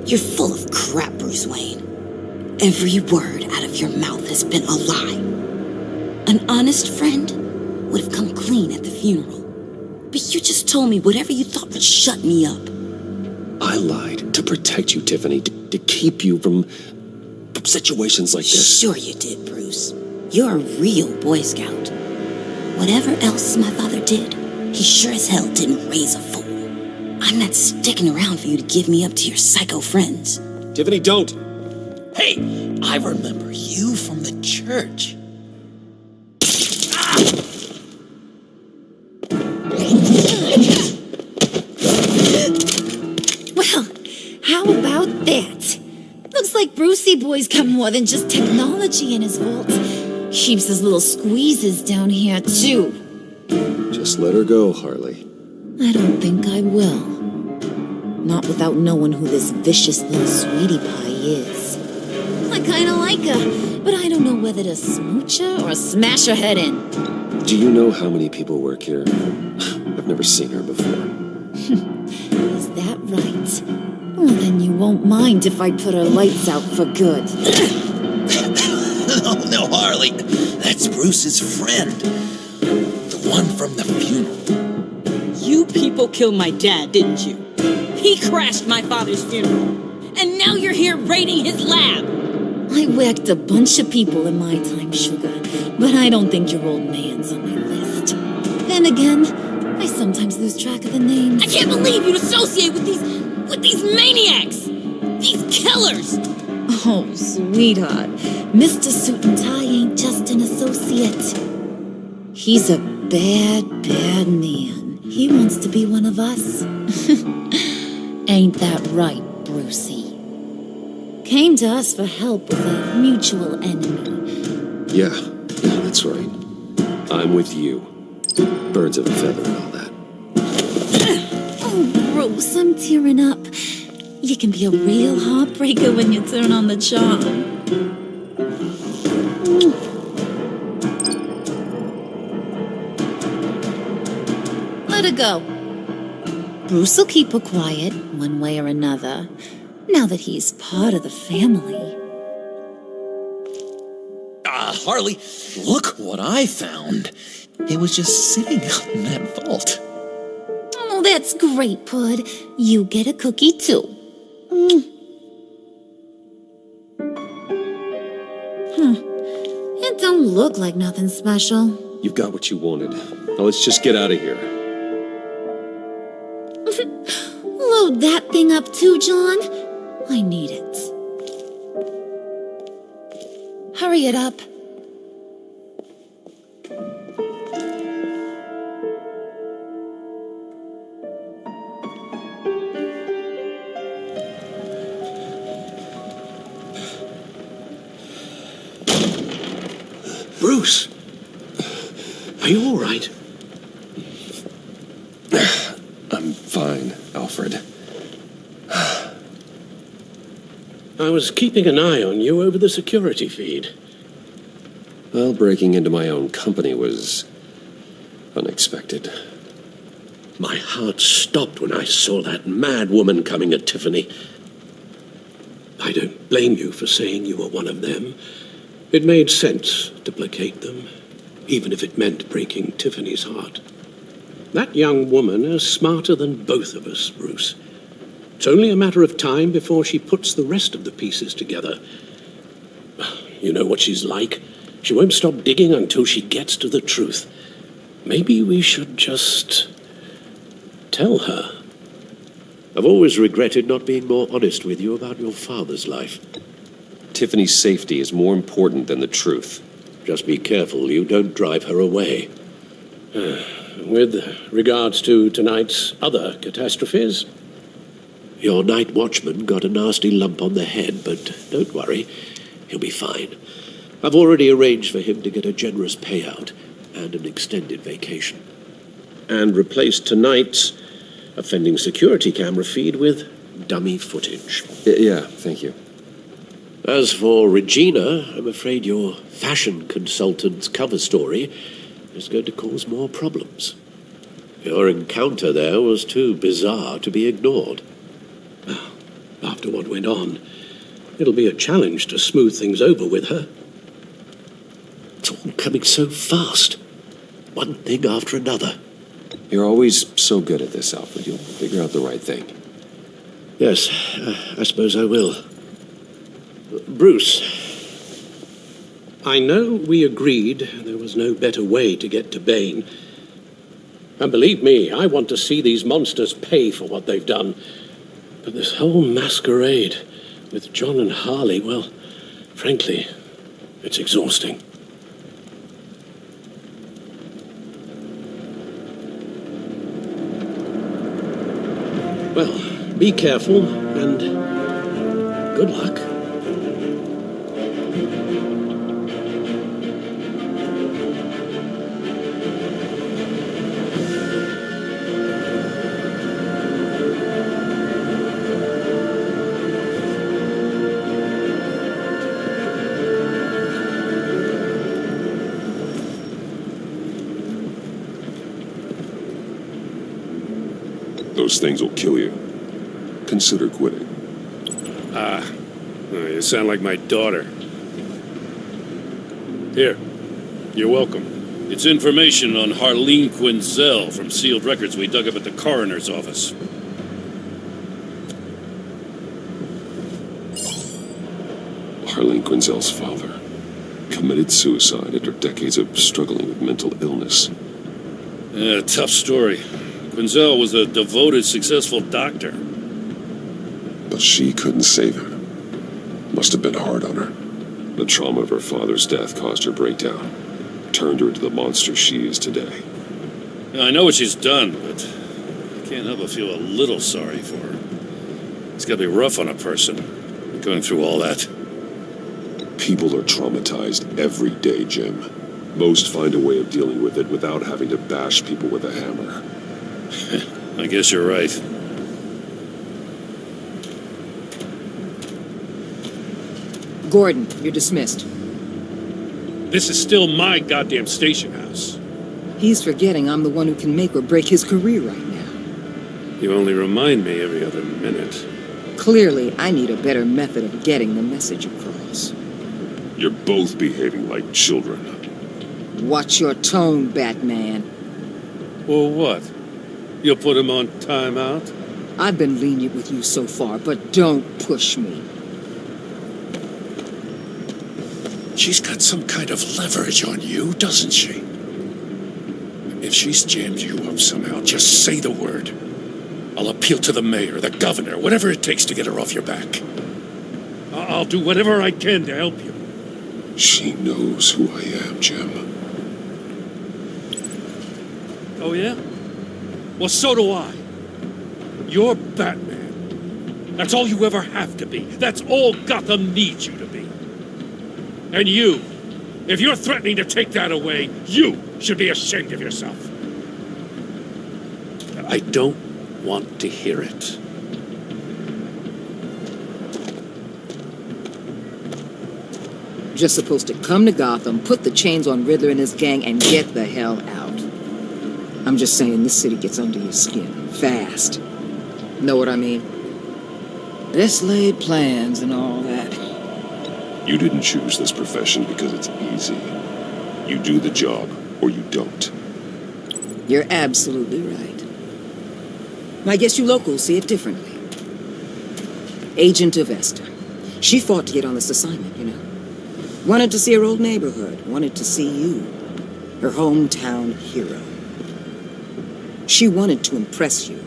Speaker 16: You're full of crap, Bruce Wayne. Every word out of your mouth has been a lie. An honest friend would have come clean at the funeral. But you just told me whatever you thought would shut me up.
Speaker 1: I lied to protect you, Tiffany, to keep you from situations like this.
Speaker 16: Sure you did, Bruce. You're a real Boy Scout. Whatever else my father did, he sure as hell didn't raise a fool. I'm not sticking around for you to give me up to your psycho friends.
Speaker 1: Tiffany, don't!
Speaker 12: Hey, I remember you from the church.
Speaker 14: Well, how about that? Looks like Brucey Boy's got more than just technology in his vault. Keeps his little squeezes down here, too.
Speaker 1: Just let her go, Harley.
Speaker 14: I don't think I will. Not without knowing who this vicious little sweetie pie is. I kinda like her, but I don't know whether to smooch her or smash her head in.
Speaker 1: Do you know how many people work here? I've never seen her before.
Speaker 14: Is that right? Well, then you won't mind if I put her lights out for good.
Speaker 12: No, Harley. That's Bruce's friend. The one from the funeral.
Speaker 5: You people killed my dad, didn't you? He crashed my father's funeral. And now you're here raiding his lab.
Speaker 14: I whacked a bunch of people in my time, Sugar, but I don't think your old man's on my list. Then again, I sometimes lose track of the names.
Speaker 5: I can't believe you'd associate with these maniacs! These killers!
Speaker 14: Oh, sweetheart, Mr. Suit and Tie ain't just an associate. He's a bad, bad man. He wants to be one of us. Ain't that right, Brucey? Came to us for help with a mutual enemy.
Speaker 1: Yeah, that's right. I'm with you. Birds of a feather and all that.
Speaker 14: Oh, Bruce, I'm tearing up. You can be a real heartbreaker when you turn on the charm. Let her go. Bruce will keep her quiet, one way or another, now that he's part of the family.
Speaker 12: Harley, look what I found. It was just sitting out in that vault.
Speaker 14: Oh, that's great, Pud. You get a cookie, too. It don't look like nothing special.
Speaker 1: You've got what you wanted. Now let's just get out of here.
Speaker 14: Load that thing up too, John. I need it. Hurry it up.
Speaker 11: Bruce, are you all right?
Speaker 1: I'm fine, Alfred.
Speaker 11: I was keeping an eye on you over the security feed.
Speaker 1: Well, breaking into my own company was unexpected.
Speaker 11: My heart stopped when I saw that mad woman coming at Tiffany. I don't blame you for saying you were one of them. It made sense to placate them, even if it meant breaking Tiffany's heart. That young woman is smarter than both of us, Bruce. It's only a matter of time before she puts the rest of the pieces together. You know what she's like. She won't stop digging until she gets to the truth. Maybe we should just tell her.
Speaker 3: I've always regretted not being more honest with you about your father's life.
Speaker 1: Tiffany's safety is more important than the truth.
Speaker 11: Just be careful you don't drive her away. With regards to tonight's other catastrophes,
Speaker 3: your night watchman got a nasty lump on the head, but don't worry, he'll be fine. I've already arranged for him to get a generous payout and an extended vacation. And replaced tonight's offending security camera feed with dummy footage.
Speaker 1: Yeah, thank you.
Speaker 3: As for Regina, I'm afraid your fashion consultant's cover story is going to cause more problems. Your encounter there was too bizarre to be ignored.
Speaker 11: After what went on, it'll be a challenge to smooth things over with her.
Speaker 3: It's all coming so fast. One thing after another.
Speaker 1: You're always so good at this, Alfred. You'll figure out the right thing.
Speaker 11: Yes, I suppose I will. Bruce, I know we agreed there was no better way to get to Bane. And believe me, I want to see these monsters pay for what they've done. But this whole masquerade with John and Harley, well, frankly, it's exhausting. Well, be careful and good luck.
Speaker 1: Those things will kill you. Consider quitting.
Speaker 3: You sound like my daughter. Here, you're welcome. It's information on Harleen Quinzel from sealed records we dug up at the coroner's office.
Speaker 1: Harleen Quinzel's father committed suicide after decades of struggling with mental illness.
Speaker 3: Yeah, tough story. Quinzel was a devoted, successful doctor.
Speaker 1: But she couldn't save him. Must have been hard on her. The trauma of her father's death caused her breakdown. Turned her into the monster she is today.
Speaker 3: I know what she's done, but I can't help but feel a little sorry for her. It's gotta be rough on a person, going through all that.
Speaker 1: People are traumatized every day, Jim. Most find a way of dealing with it without having to bash people with a hammer.
Speaker 3: I guess you're right.
Speaker 2: Gordon, you're dismissed.
Speaker 3: This is still my goddamn station house.
Speaker 2: He's forgetting I'm the one who can make or break his career right now.
Speaker 3: You only remind me every other minute.
Speaker 2: Clearly, I need a better method of getting the message across.
Speaker 1: You're both behaving like children.
Speaker 2: Watch your tone, Batman.
Speaker 3: Well, what? You'll put him on timeout?
Speaker 2: I've been lenient with you so far, but don't push me.
Speaker 9: She's got some kind of leverage on you, doesn't she? If she's jammed you up somehow, just say the word. I'll appeal to the mayor, the governor, whatever it takes to get her off your back.
Speaker 3: I'll do whatever I can to help you.
Speaker 1: She knows who I am, Jim.
Speaker 3: Oh, yeah? Well, so do I. You're Batman. That's all you ever have to be. That's all Gotham needs you to be. And you, if you're threatening to take that away, you should be ashamed of yourself. I don't want to hear it.
Speaker 2: Just supposed to come to Gotham, put the chains on Riddler and his gang, and get the hell out. I'm just saying, this city gets under your skin. Fast. Know what I mean? Best laid plans and all that.
Speaker 1: You didn't choose this profession because it's easy. You do the job, or you don't.
Speaker 2: You're absolutely right. I guess you locals see it differently. Agent Avesta. She fought to get on this assignment, you know. Wanted to see her old neighborhood. Wanted to see you. Her hometown hero. She wanted to impress you.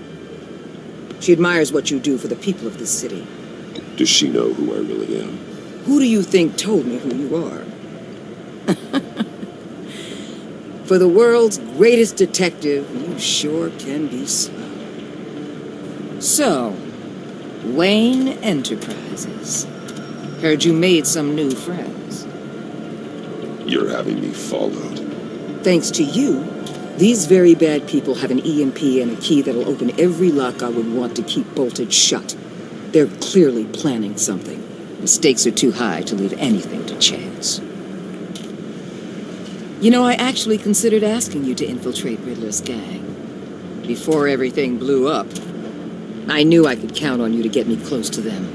Speaker 2: She admires what you do for the people of this city.
Speaker 1: Does she know who I really am?
Speaker 2: Who do you think told me who you are? For the world's greatest detective, you sure can be slow. So, Wayne Enterprises. Heard you made some new friends.
Speaker 1: You're having me followed.
Speaker 2: Thanks to you, these very bad people have an EMP and a key that'll open every lock I would want to keep bolted shut. They're clearly planning something. The stakes are too high to leave anything to chance. You know, I actually considered asking you to infiltrate Riddler's gang. Before everything blew up, I knew I could count on you to get me close to them.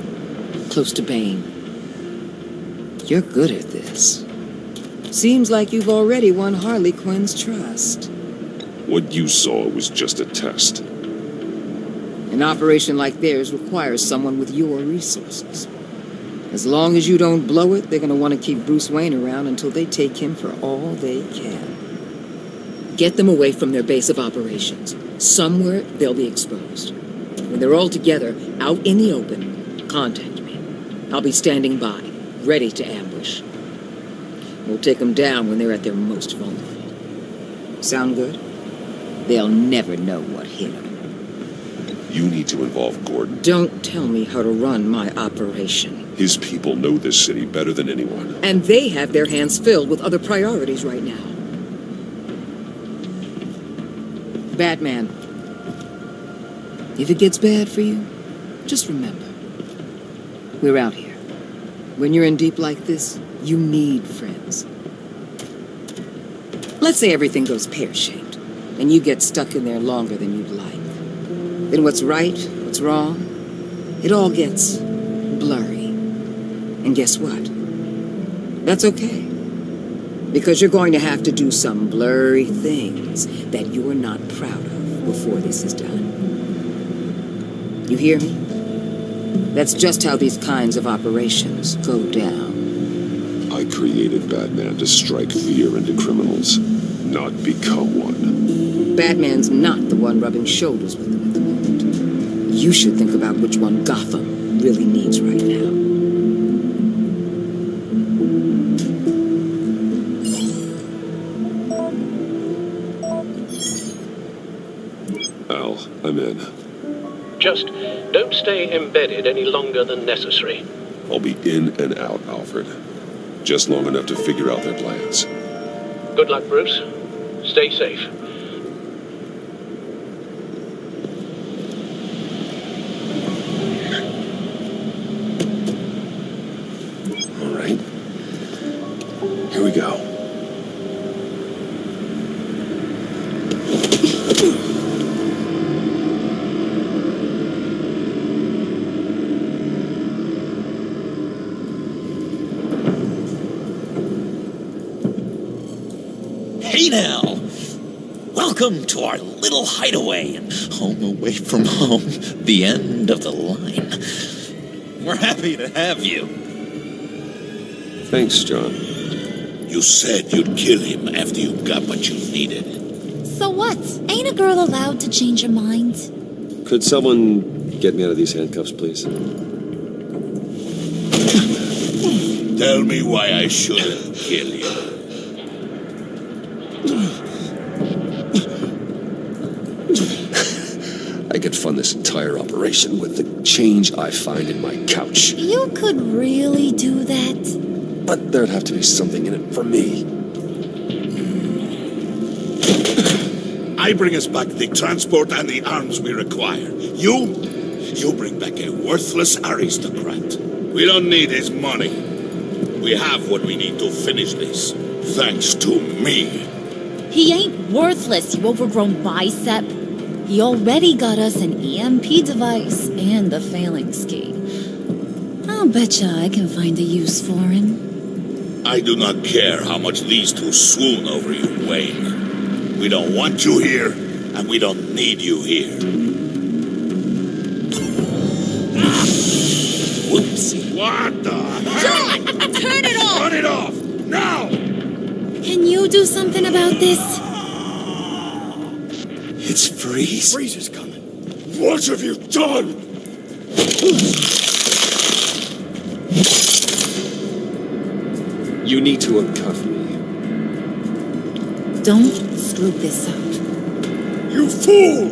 Speaker 2: Close to Bane. You're good at this. Seems like you've already won Harley Quinn's trust.
Speaker 1: What you saw was just a test.
Speaker 2: An operation like theirs requires someone with your resources. As long as you don't blow it, they're going to want to keep Bruce Wayne around until they take him for all they can. Get them away from their base of operations. Somewhere they'll be exposed. When they're all together, out in the open, contact me. I'll be standing by, ready to ambush. We'll take them down when they're at their most vulnerable. Sound good? They'll never know what hit them.
Speaker 1: You need to involve Gordon.
Speaker 2: Don't tell me how to run my operation.
Speaker 1: His people know this city better than anyone.
Speaker 2: And they have their hands filled with other priorities right now. Batman, if it gets bad for you, just remember, we're out here. When you're in deep like this, you need friends. Let's say everything goes pear-shaped, and you get stuck in there longer than you'd like. Then what's right, what's wrong, it all gets blurry. And guess what? That's okay. Because you're going to have to do some blurry things that you're not proud of before this is done. You hear me? That's just how these kinds of operations go down.
Speaker 1: I created Batman to strike fear into criminals, not become one.
Speaker 2: Batman's not the one rubbing shoulders with them at the moment. You should think about which one Gotham really needs right now.
Speaker 1: Al, I'm in.
Speaker 11: Just don't stay embedded any longer than necessary.
Speaker 1: I'll be in and out, Alfred. Just long enough to figure out their plans.
Speaker 11: Good luck, Bruce. Stay safe.
Speaker 1: All right. Here we go.
Speaker 12: Hey now! Welcome to our little hideaway and home away from home, the end of the line. We're happy to have you.
Speaker 1: Thanks, John.
Speaker 9: You said you'd kill him after you got what you needed.
Speaker 14: So what? Ain't a girl allowed to change her mind?
Speaker 1: Could someone get me out of these handcuffs, please?
Speaker 9: Tell me why I shouldn't kill you.
Speaker 1: I could fund this entire operation with the change I find in my couch.
Speaker 14: You could really do that?
Speaker 1: But there'd have to be something in it for me.
Speaker 9: I bring us back the transport and the arms we require. You bring back a worthless aristocrat. We don't need his money. We have what we need to finish this. Thanks to me.
Speaker 14: He ain't worthless, you overgrown bicep. He already got us an EMP device and the phalanx key. I'll betcha I can find a use for him.
Speaker 9: I do not care how much these two swoon over you, Wayne. We don't want you here, and we don't need you here.
Speaker 12: Whoopsie.
Speaker 9: What the hell?
Speaker 5: John! Turn it off!
Speaker 9: Turn it off! Now!
Speaker 14: Can you do something about this?
Speaker 12: It's Freeze.
Speaker 8: Freeze is coming.
Speaker 9: What have you done?
Speaker 1: You need to uncuff me.
Speaker 14: Don't screw this up.
Speaker 9: You fool!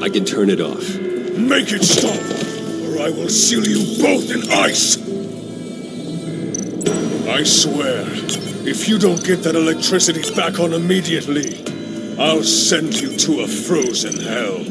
Speaker 1: I can turn it off.
Speaker 9: Make it stop, or I will seal you both in ice!
Speaker 7: I swear, if you don't get that electricity back on immediately, I'll send you to a frozen hell.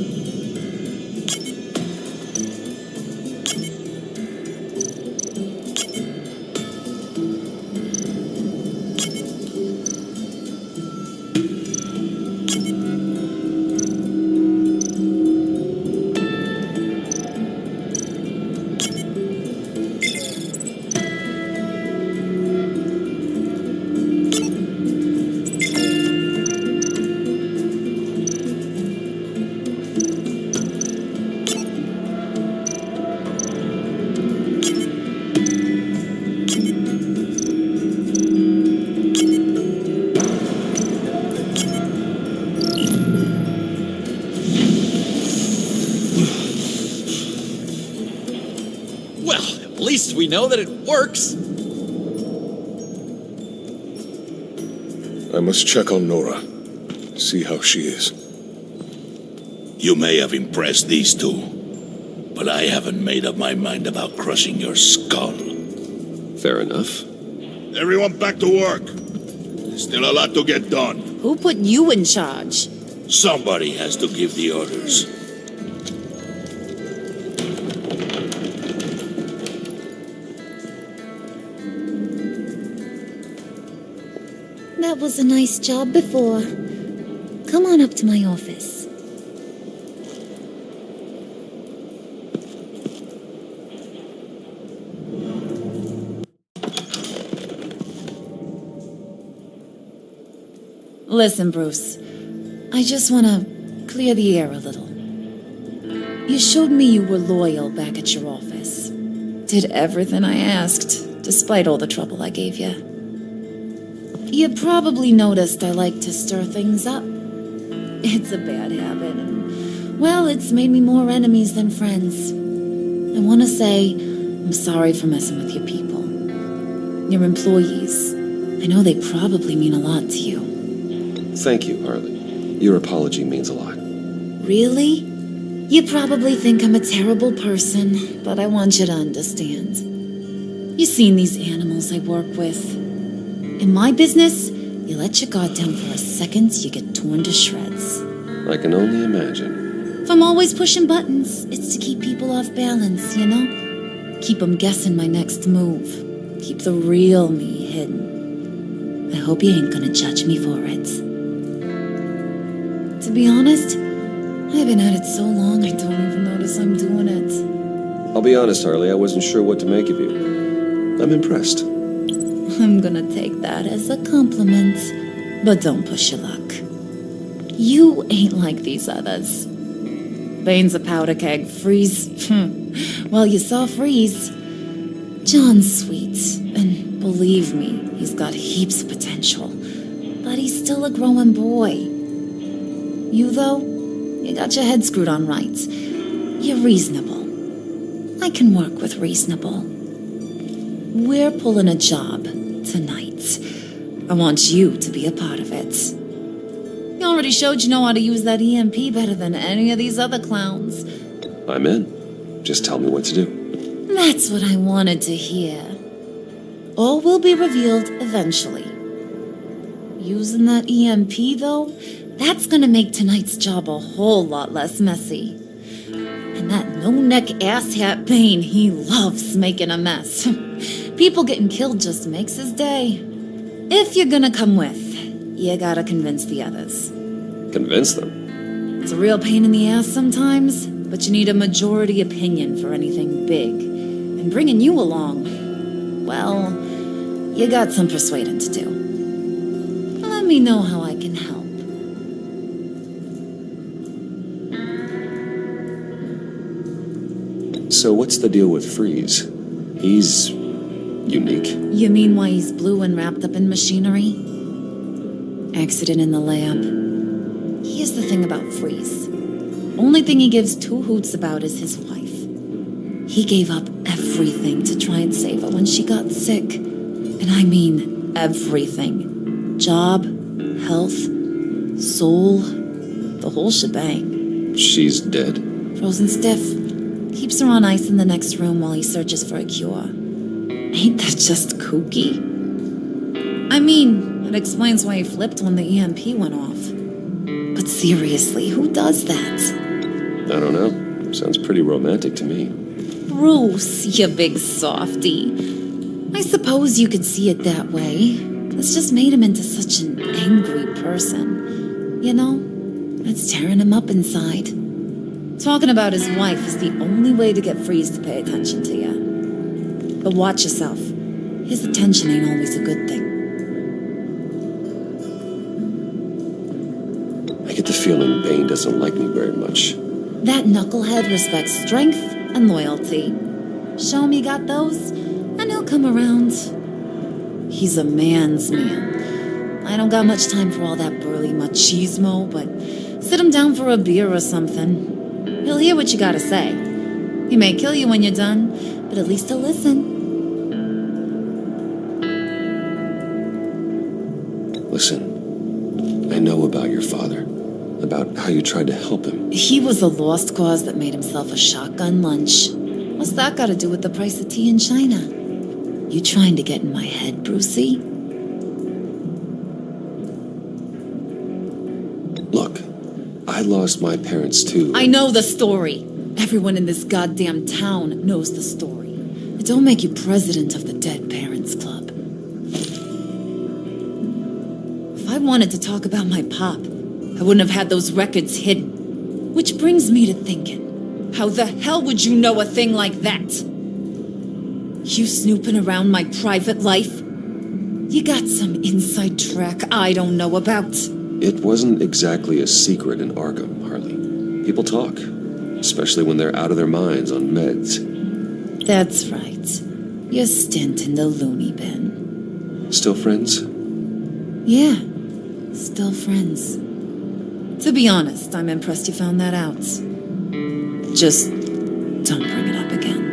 Speaker 12: least we know that it works.
Speaker 4: I must check on Nora. See how she is.
Speaker 9: You may have impressed these two, but I haven't made up my mind about crushing your skull.
Speaker 1: Fair enough.
Speaker 7: Everyone back to work. There's still a lot to get done.
Speaker 5: Who put you in charge?
Speaker 9: Somebody has to give the orders.
Speaker 14: That was a nice job before. Come on up to my office. Listen, Bruce. I just want to clear the air a little. You showed me you were loyal back at your office. Did everything I asked, despite all the trouble I gave you. You probably noticed I like to stir things up. It's a bad habit, and, well, it's made me more enemies than friends. I want to say I'm sorry for messing with your people. Your employees. I know they probably mean a lot to you.
Speaker 1: Thank you, Harley. Your apology means a lot.
Speaker 14: Really? You probably think I'm a terrible person, but I want you to understand. You've seen these animals I work with. In my business, you let your guard down for a second, you get torn to shreds.
Speaker 1: I can only imagine.
Speaker 14: If I'm always pushing buttons, it's to keep people off balance, you know? Keep them guessing my next move. Keep the real me hidden. I hope you ain't gonna judge me for it. To be honest, I've been at it so long I don't even notice I'm doing it.
Speaker 1: I'll be honest, Harley, I wasn't sure what to make of you. I'm impressed.
Speaker 14: I'm gonna take that as a compliment, but don't push your luck. You ain't like these others. Bane's a powder keg, Freeze. Well, you saw Freeze. John's sweet, and believe me, he's got heaps of potential, but he's still a growing boy. You, though, you got your head screwed on right. You're reasonable. I can work with reasonable. We're pulling a job tonight. I want you to be a part of it. You already showed you know how to use that EMP better than any of these other clowns.
Speaker 1: I'm in. Just tell me what to do.
Speaker 14: That's what I wanted to hear. All will be revealed eventually. Using that EMP, though, that's gonna make tonight's job a whole lot less messy. And that no-neck asshat Bane, he loves making a mess. People getting killed just makes his day. If you're gonna come with, you gotta convince the others.
Speaker 1: Convince them?
Speaker 14: It's a real pain in the ass sometimes, but you need a majority opinion for anything big. And bringing you along, well, you got some persuading to do. Let me know how I can help.
Speaker 1: So what's the deal with Freeze? He's unique.
Speaker 14: You mean why he's blue and wrapped up in machinery? Accident in the lab. Here's the thing about Freeze. Only thing he gives two hoots about is his wife. He gave up everything to try and save her when she got sick. And I mean everything. Job, health, soul, the whole shebang.
Speaker 1: She's dead?
Speaker 14: Frozen stiff. Keeps her on ice in the next room while he searches for a cure. Ain't that just kooky? I mean, it explains why he flipped when the EMP went off. But seriously, who does that?
Speaker 1: I don't know. Sounds pretty romantic to me.
Speaker 14: Bruce, you big softy. I suppose you could see it that way. It's just made him into such an angry person. You know, it's tearing him up inside. Talking about his wife is the only way to get Freeze to pay attention to you. But watch yourself. His attention ain't always a good thing.
Speaker 1: I get the feeling Bane doesn't like me very much.
Speaker 14: That knucklehead respects strength and loyalty. Show him you got those, and he'll come around. He's a man's man. I don't got much time for all that burly machismo, but sit him down for a beer or something. He'll hear what you gotta say. He may kill you when you're done, but at least he'll listen.
Speaker 1: Listen, I know about your father, about how you tried to help him.
Speaker 14: He was a lost cause that made himself a shotgun lunch. What's that got to do with the price of tea in China? You trying to get in my head, Brucey?
Speaker 1: Look, I lost my parents too.
Speaker 14: I know the story. Everyone in this goddamn town knows the story. It don't make you president of the Dead Parents Club. If I wanted to talk about my pop, I wouldn't have had those records hidden. Which brings me to thinking, how the hell would you know a thing like that? You snooping around my private life? You got some inside track I don't know about.
Speaker 1: It wasn't exactly a secret in Arkham, Harley. People talk, especially when they're out of their minds on meds.
Speaker 14: That's right. Your stint in the loony bin.
Speaker 1: Still friends?
Speaker 14: Yeah, still friends. To be honest, I'm impressed you found that out. Just don't bring it up again.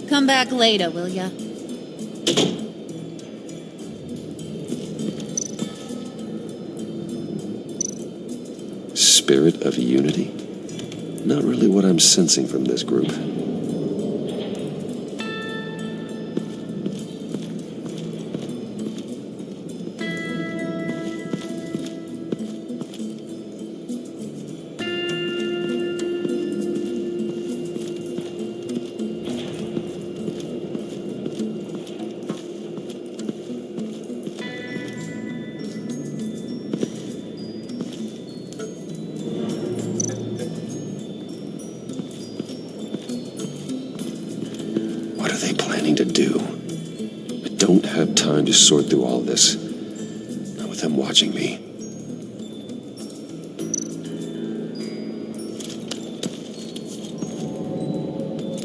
Speaker 14: Come back later, will ya?
Speaker 1: Spirit of unity? Not really what I'm sensing from this group. What are they planning to do? I don't have time to sort through all this. Not with them watching me.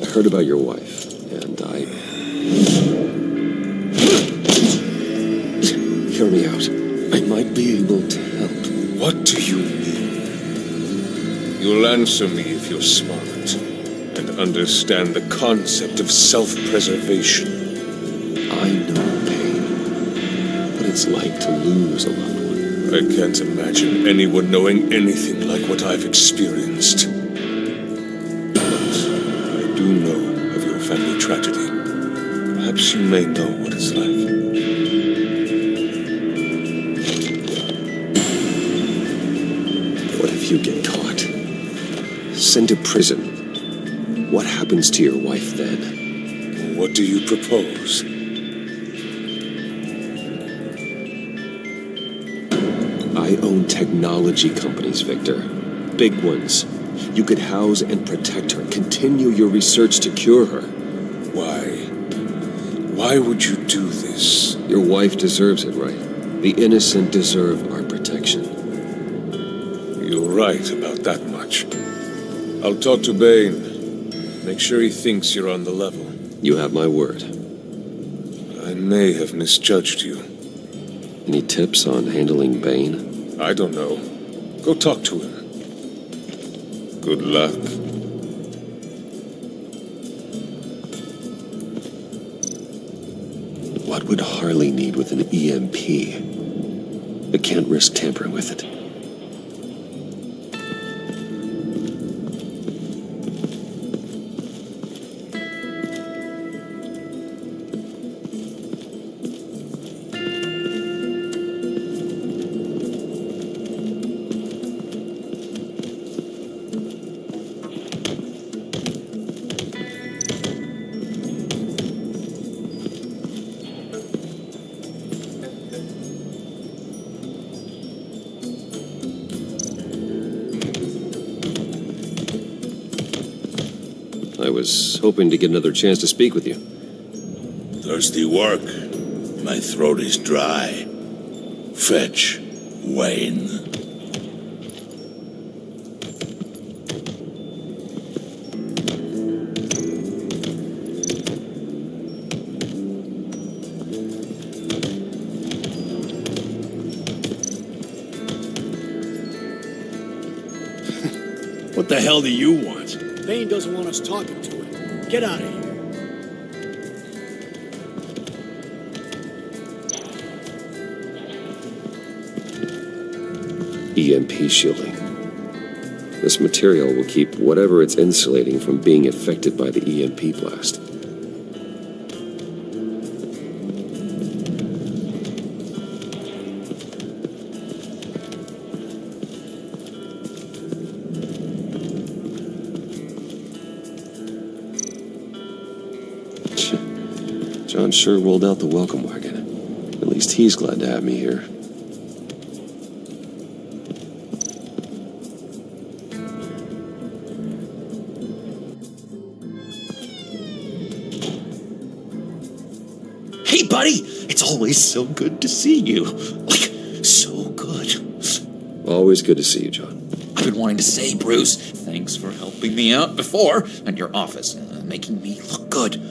Speaker 1: I heard about your wife, and hear me out. I might be able to help.
Speaker 17: What do you mean? You'll answer me if you're smart and understand the concept of self-preservation.
Speaker 1: I know pain, what it's like to lose a loved one.
Speaker 17: I can't imagine anyone knowing anything like what I've experienced. But I do know of your family tragedy. Perhaps you may know what it's like.
Speaker 1: What if you get caught? Sent to prison? What happens to your wife then?
Speaker 17: What do you propose?
Speaker 1: I own technology companies, Victor. Big ones. You could house and protect her. Continue your research to cure her.
Speaker 17: Why? Why would you do this?
Speaker 1: Your wife deserves it, right? The innocent deserve our protection.
Speaker 17: You're right about that much. I'll talk to Bane. Make sure he thinks you're on the level.
Speaker 1: You have my word.
Speaker 17: I may have misjudged you.
Speaker 1: Any tips on handling Bane?
Speaker 17: I don't know. Go talk to him. Good luck.
Speaker 1: What would Harley need with an EMP? I can't risk tampering with it. was hoping to get another chance to speak with you.
Speaker 9: Thirsty work. My throat is dry. Fetch, Wayne.
Speaker 7: What the hell do you want?
Speaker 8: Bane doesn't want us talking to him. Get out of here.
Speaker 1: EMP shielding. This material will keep whatever it's insulating from being affected by the EMP blast. John sure rolled out the welcome wagon. At least he's glad to have me here.
Speaker 12: Hey, buddy! It's always so good to see you. Like, so good.
Speaker 1: Always good to see you, John.
Speaker 12: I've been wanting to say, Bruce, thanks for helping me out before at your office, making me look good.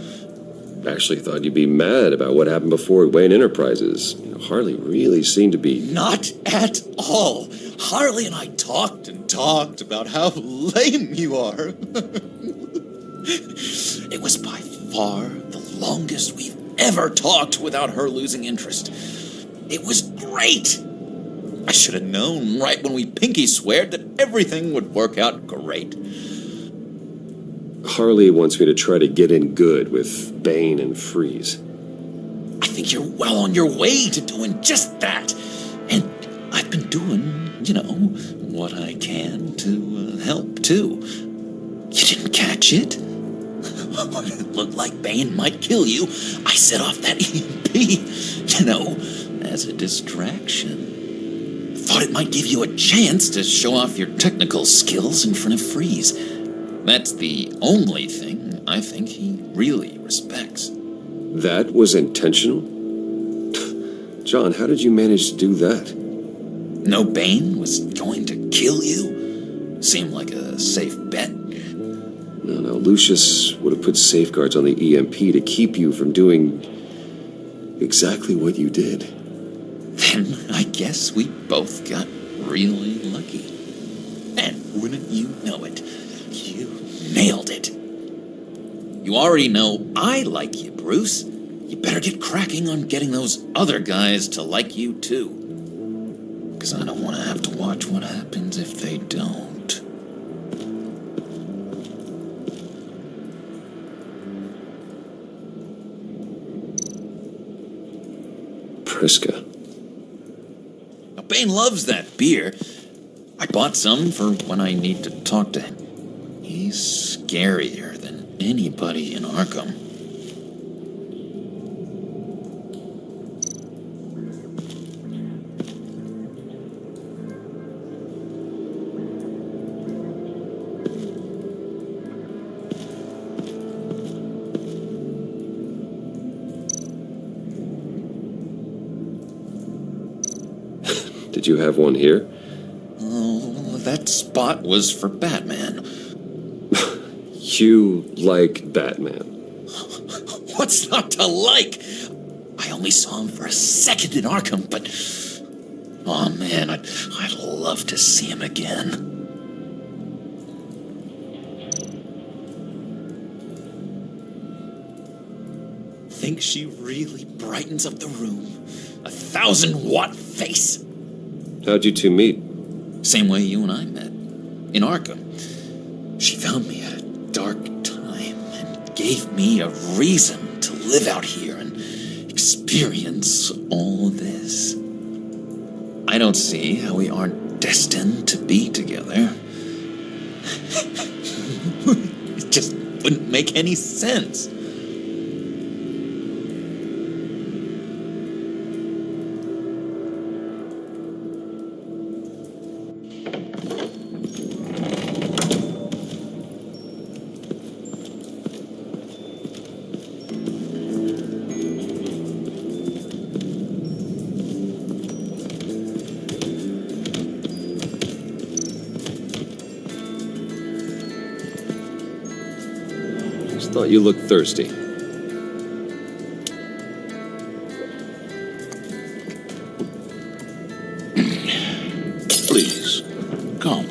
Speaker 1: Actually thought you'd be mad about what happened before at Wayne Enterprises. Harley really seemed to be...
Speaker 12: Not at all. Harley and I talked and talked about how lame you are. It was by far the longest we've ever talked without her losing interest. It was great. I should have known right when we pinky sweared that everything would work out great.
Speaker 1: Harley wants me to try to get in good with Bane and Freeze.
Speaker 12: I think you're well on your way to doing just that. And I've been doing, what I can to help, too. You didn't catch it? It looked like Bane might kill you. I set off that EMP, as a distraction. Thought it might give you a chance to show off your technical skills in front of Freeze. That's the only thing I think he really respects.
Speaker 1: That was intentional? John, how did you manage to do that?
Speaker 12: No Bane was going to kill you? Seemed like a safe bet.
Speaker 1: No, Lucius would have put safeguards on the EMP to keep you from doing exactly what you did.
Speaker 12: Then I guess we both got really lucky. And wouldn't you know it, you nailed it. You already know I like you, Bruce. You better get cracking on getting those other guys to like you, too. Because I don't want to have to watch what happens if they don't.
Speaker 1: Priska.
Speaker 12: Now, Bane loves that beer. I bought some for when I need to talk to him. He's scarier than anybody in Arkham.
Speaker 1: Did you have one here?
Speaker 12: Oh, that spot was for Batman.
Speaker 1: You like Batman?
Speaker 12: What's not to like? I only saw him for a second in Arkham, but... Oh man, I'd love to see him again. Think she really brightens up the room. 1,000-watt face.
Speaker 1: How'd you two meet?
Speaker 12: Same way you and I met. In Arkham. She found me at a dark time and gave me a reason to live out here and experience all this. I don't see how we aren't destined to be together. It just wouldn't make any sense.
Speaker 1: Thought you looked thirsty.
Speaker 9: Please, come.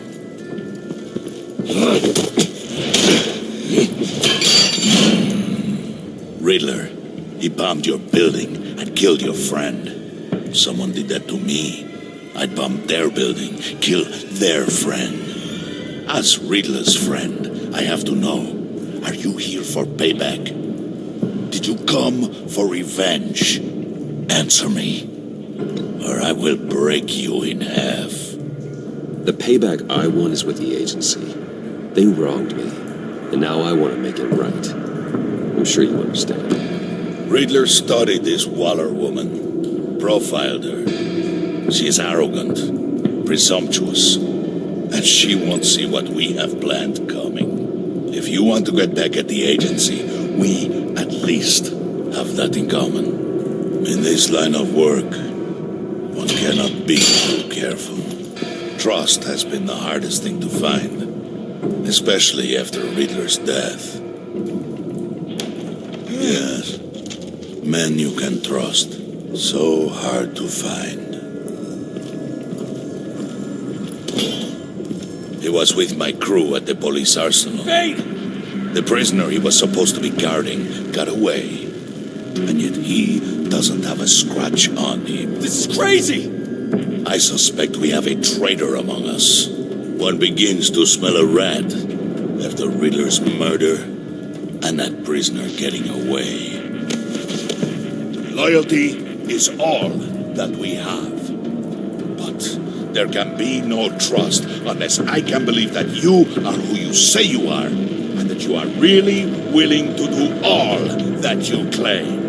Speaker 9: Riddler, he bombed your building and killed your friend. Someone did that to me. I'd bomb their building, kill their friend. As Riddler's friend, I have to know, are you here for payback? Did you come for revenge? Answer me, or I will break you in half.
Speaker 1: The payback I want is with the agency. They wronged me, and now I want to make it right. I'm sure you understand.
Speaker 9: Riddler studied this Waller woman, profiled her. She is arrogant, presumptuous, and she won't see what we have planned coming. If you want to get back at the agency, we at least have that in common. In this line of work, one cannot be too careful. Trust has been the hardest thing to find, especially after Riddler's death. Yes, men you can trust, so hard to find. He was with my crew at the police arsenal.
Speaker 7: Hey!
Speaker 9: The prisoner he was supposed to be guarding got away. And yet he doesn't have a scratch on him.
Speaker 7: This is crazy!
Speaker 9: I suspect we have a traitor among us. One begins to smell a rat after Riddler's murder and that prisoner getting away. Loyalty is all that we have. But there can be no trust unless I can believe that you are who you say you are, and that you are really willing to do all that you claim.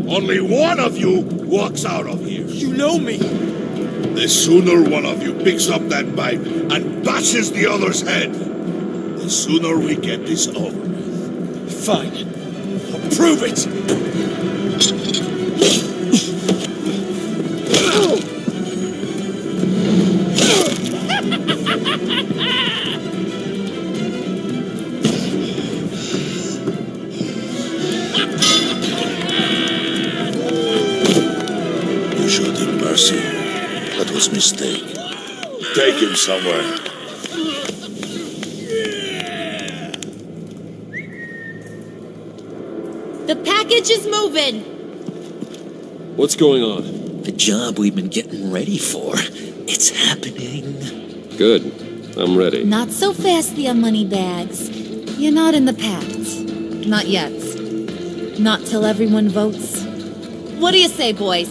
Speaker 9: Only one of you walks out of here.
Speaker 7: You know me.
Speaker 9: The sooner one of you picks up that pipe and bashes the other's head, the sooner we get this over with.
Speaker 7: Fine. I'll prove it.
Speaker 9: You showed him mercy. That was a mistake. Take him somewhere.
Speaker 5: The package is moving.
Speaker 1: What's going on?
Speaker 12: The job we've been getting ready for. It's happening.
Speaker 1: Good. I'm ready.
Speaker 14: Not so fast, the money bags. You're not in the pact. Not yet. Not till everyone votes. What do you say, boys?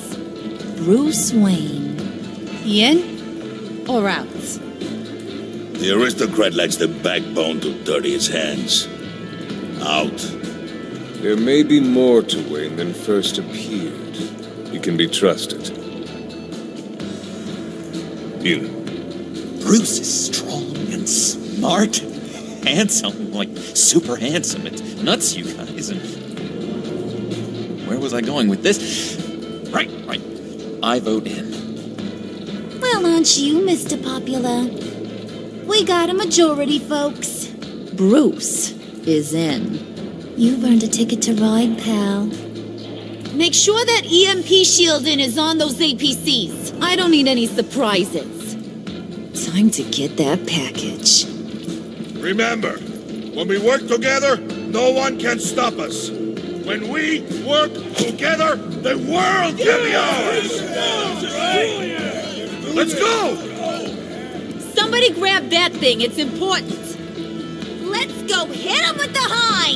Speaker 14: Bruce Wayne. In or out?
Speaker 9: The aristocrat lacks the backbone to dirty his hands. Out.
Speaker 17: There may be more to Wayne than first appeared. He can be trusted. In.
Speaker 12: Bruce is strong and smart, handsome, like super handsome. It's nuts, you guys. And where was I going with this? Right. I vote in.
Speaker 14: Well, aren't you, Mr. Popular? We got a majority, folks. Bruce is in. You've earned a ticket to ride, pal.
Speaker 5: Make sure that EMP shielding is on those APCs.
Speaker 14: I don't need any surprises. Time to get that package.
Speaker 9: Remember, when we work together, no one can stop us. When we work together, the world can be ours. Let's go!
Speaker 5: Somebody grab that thing. It's important. Let's go hit him with the hind.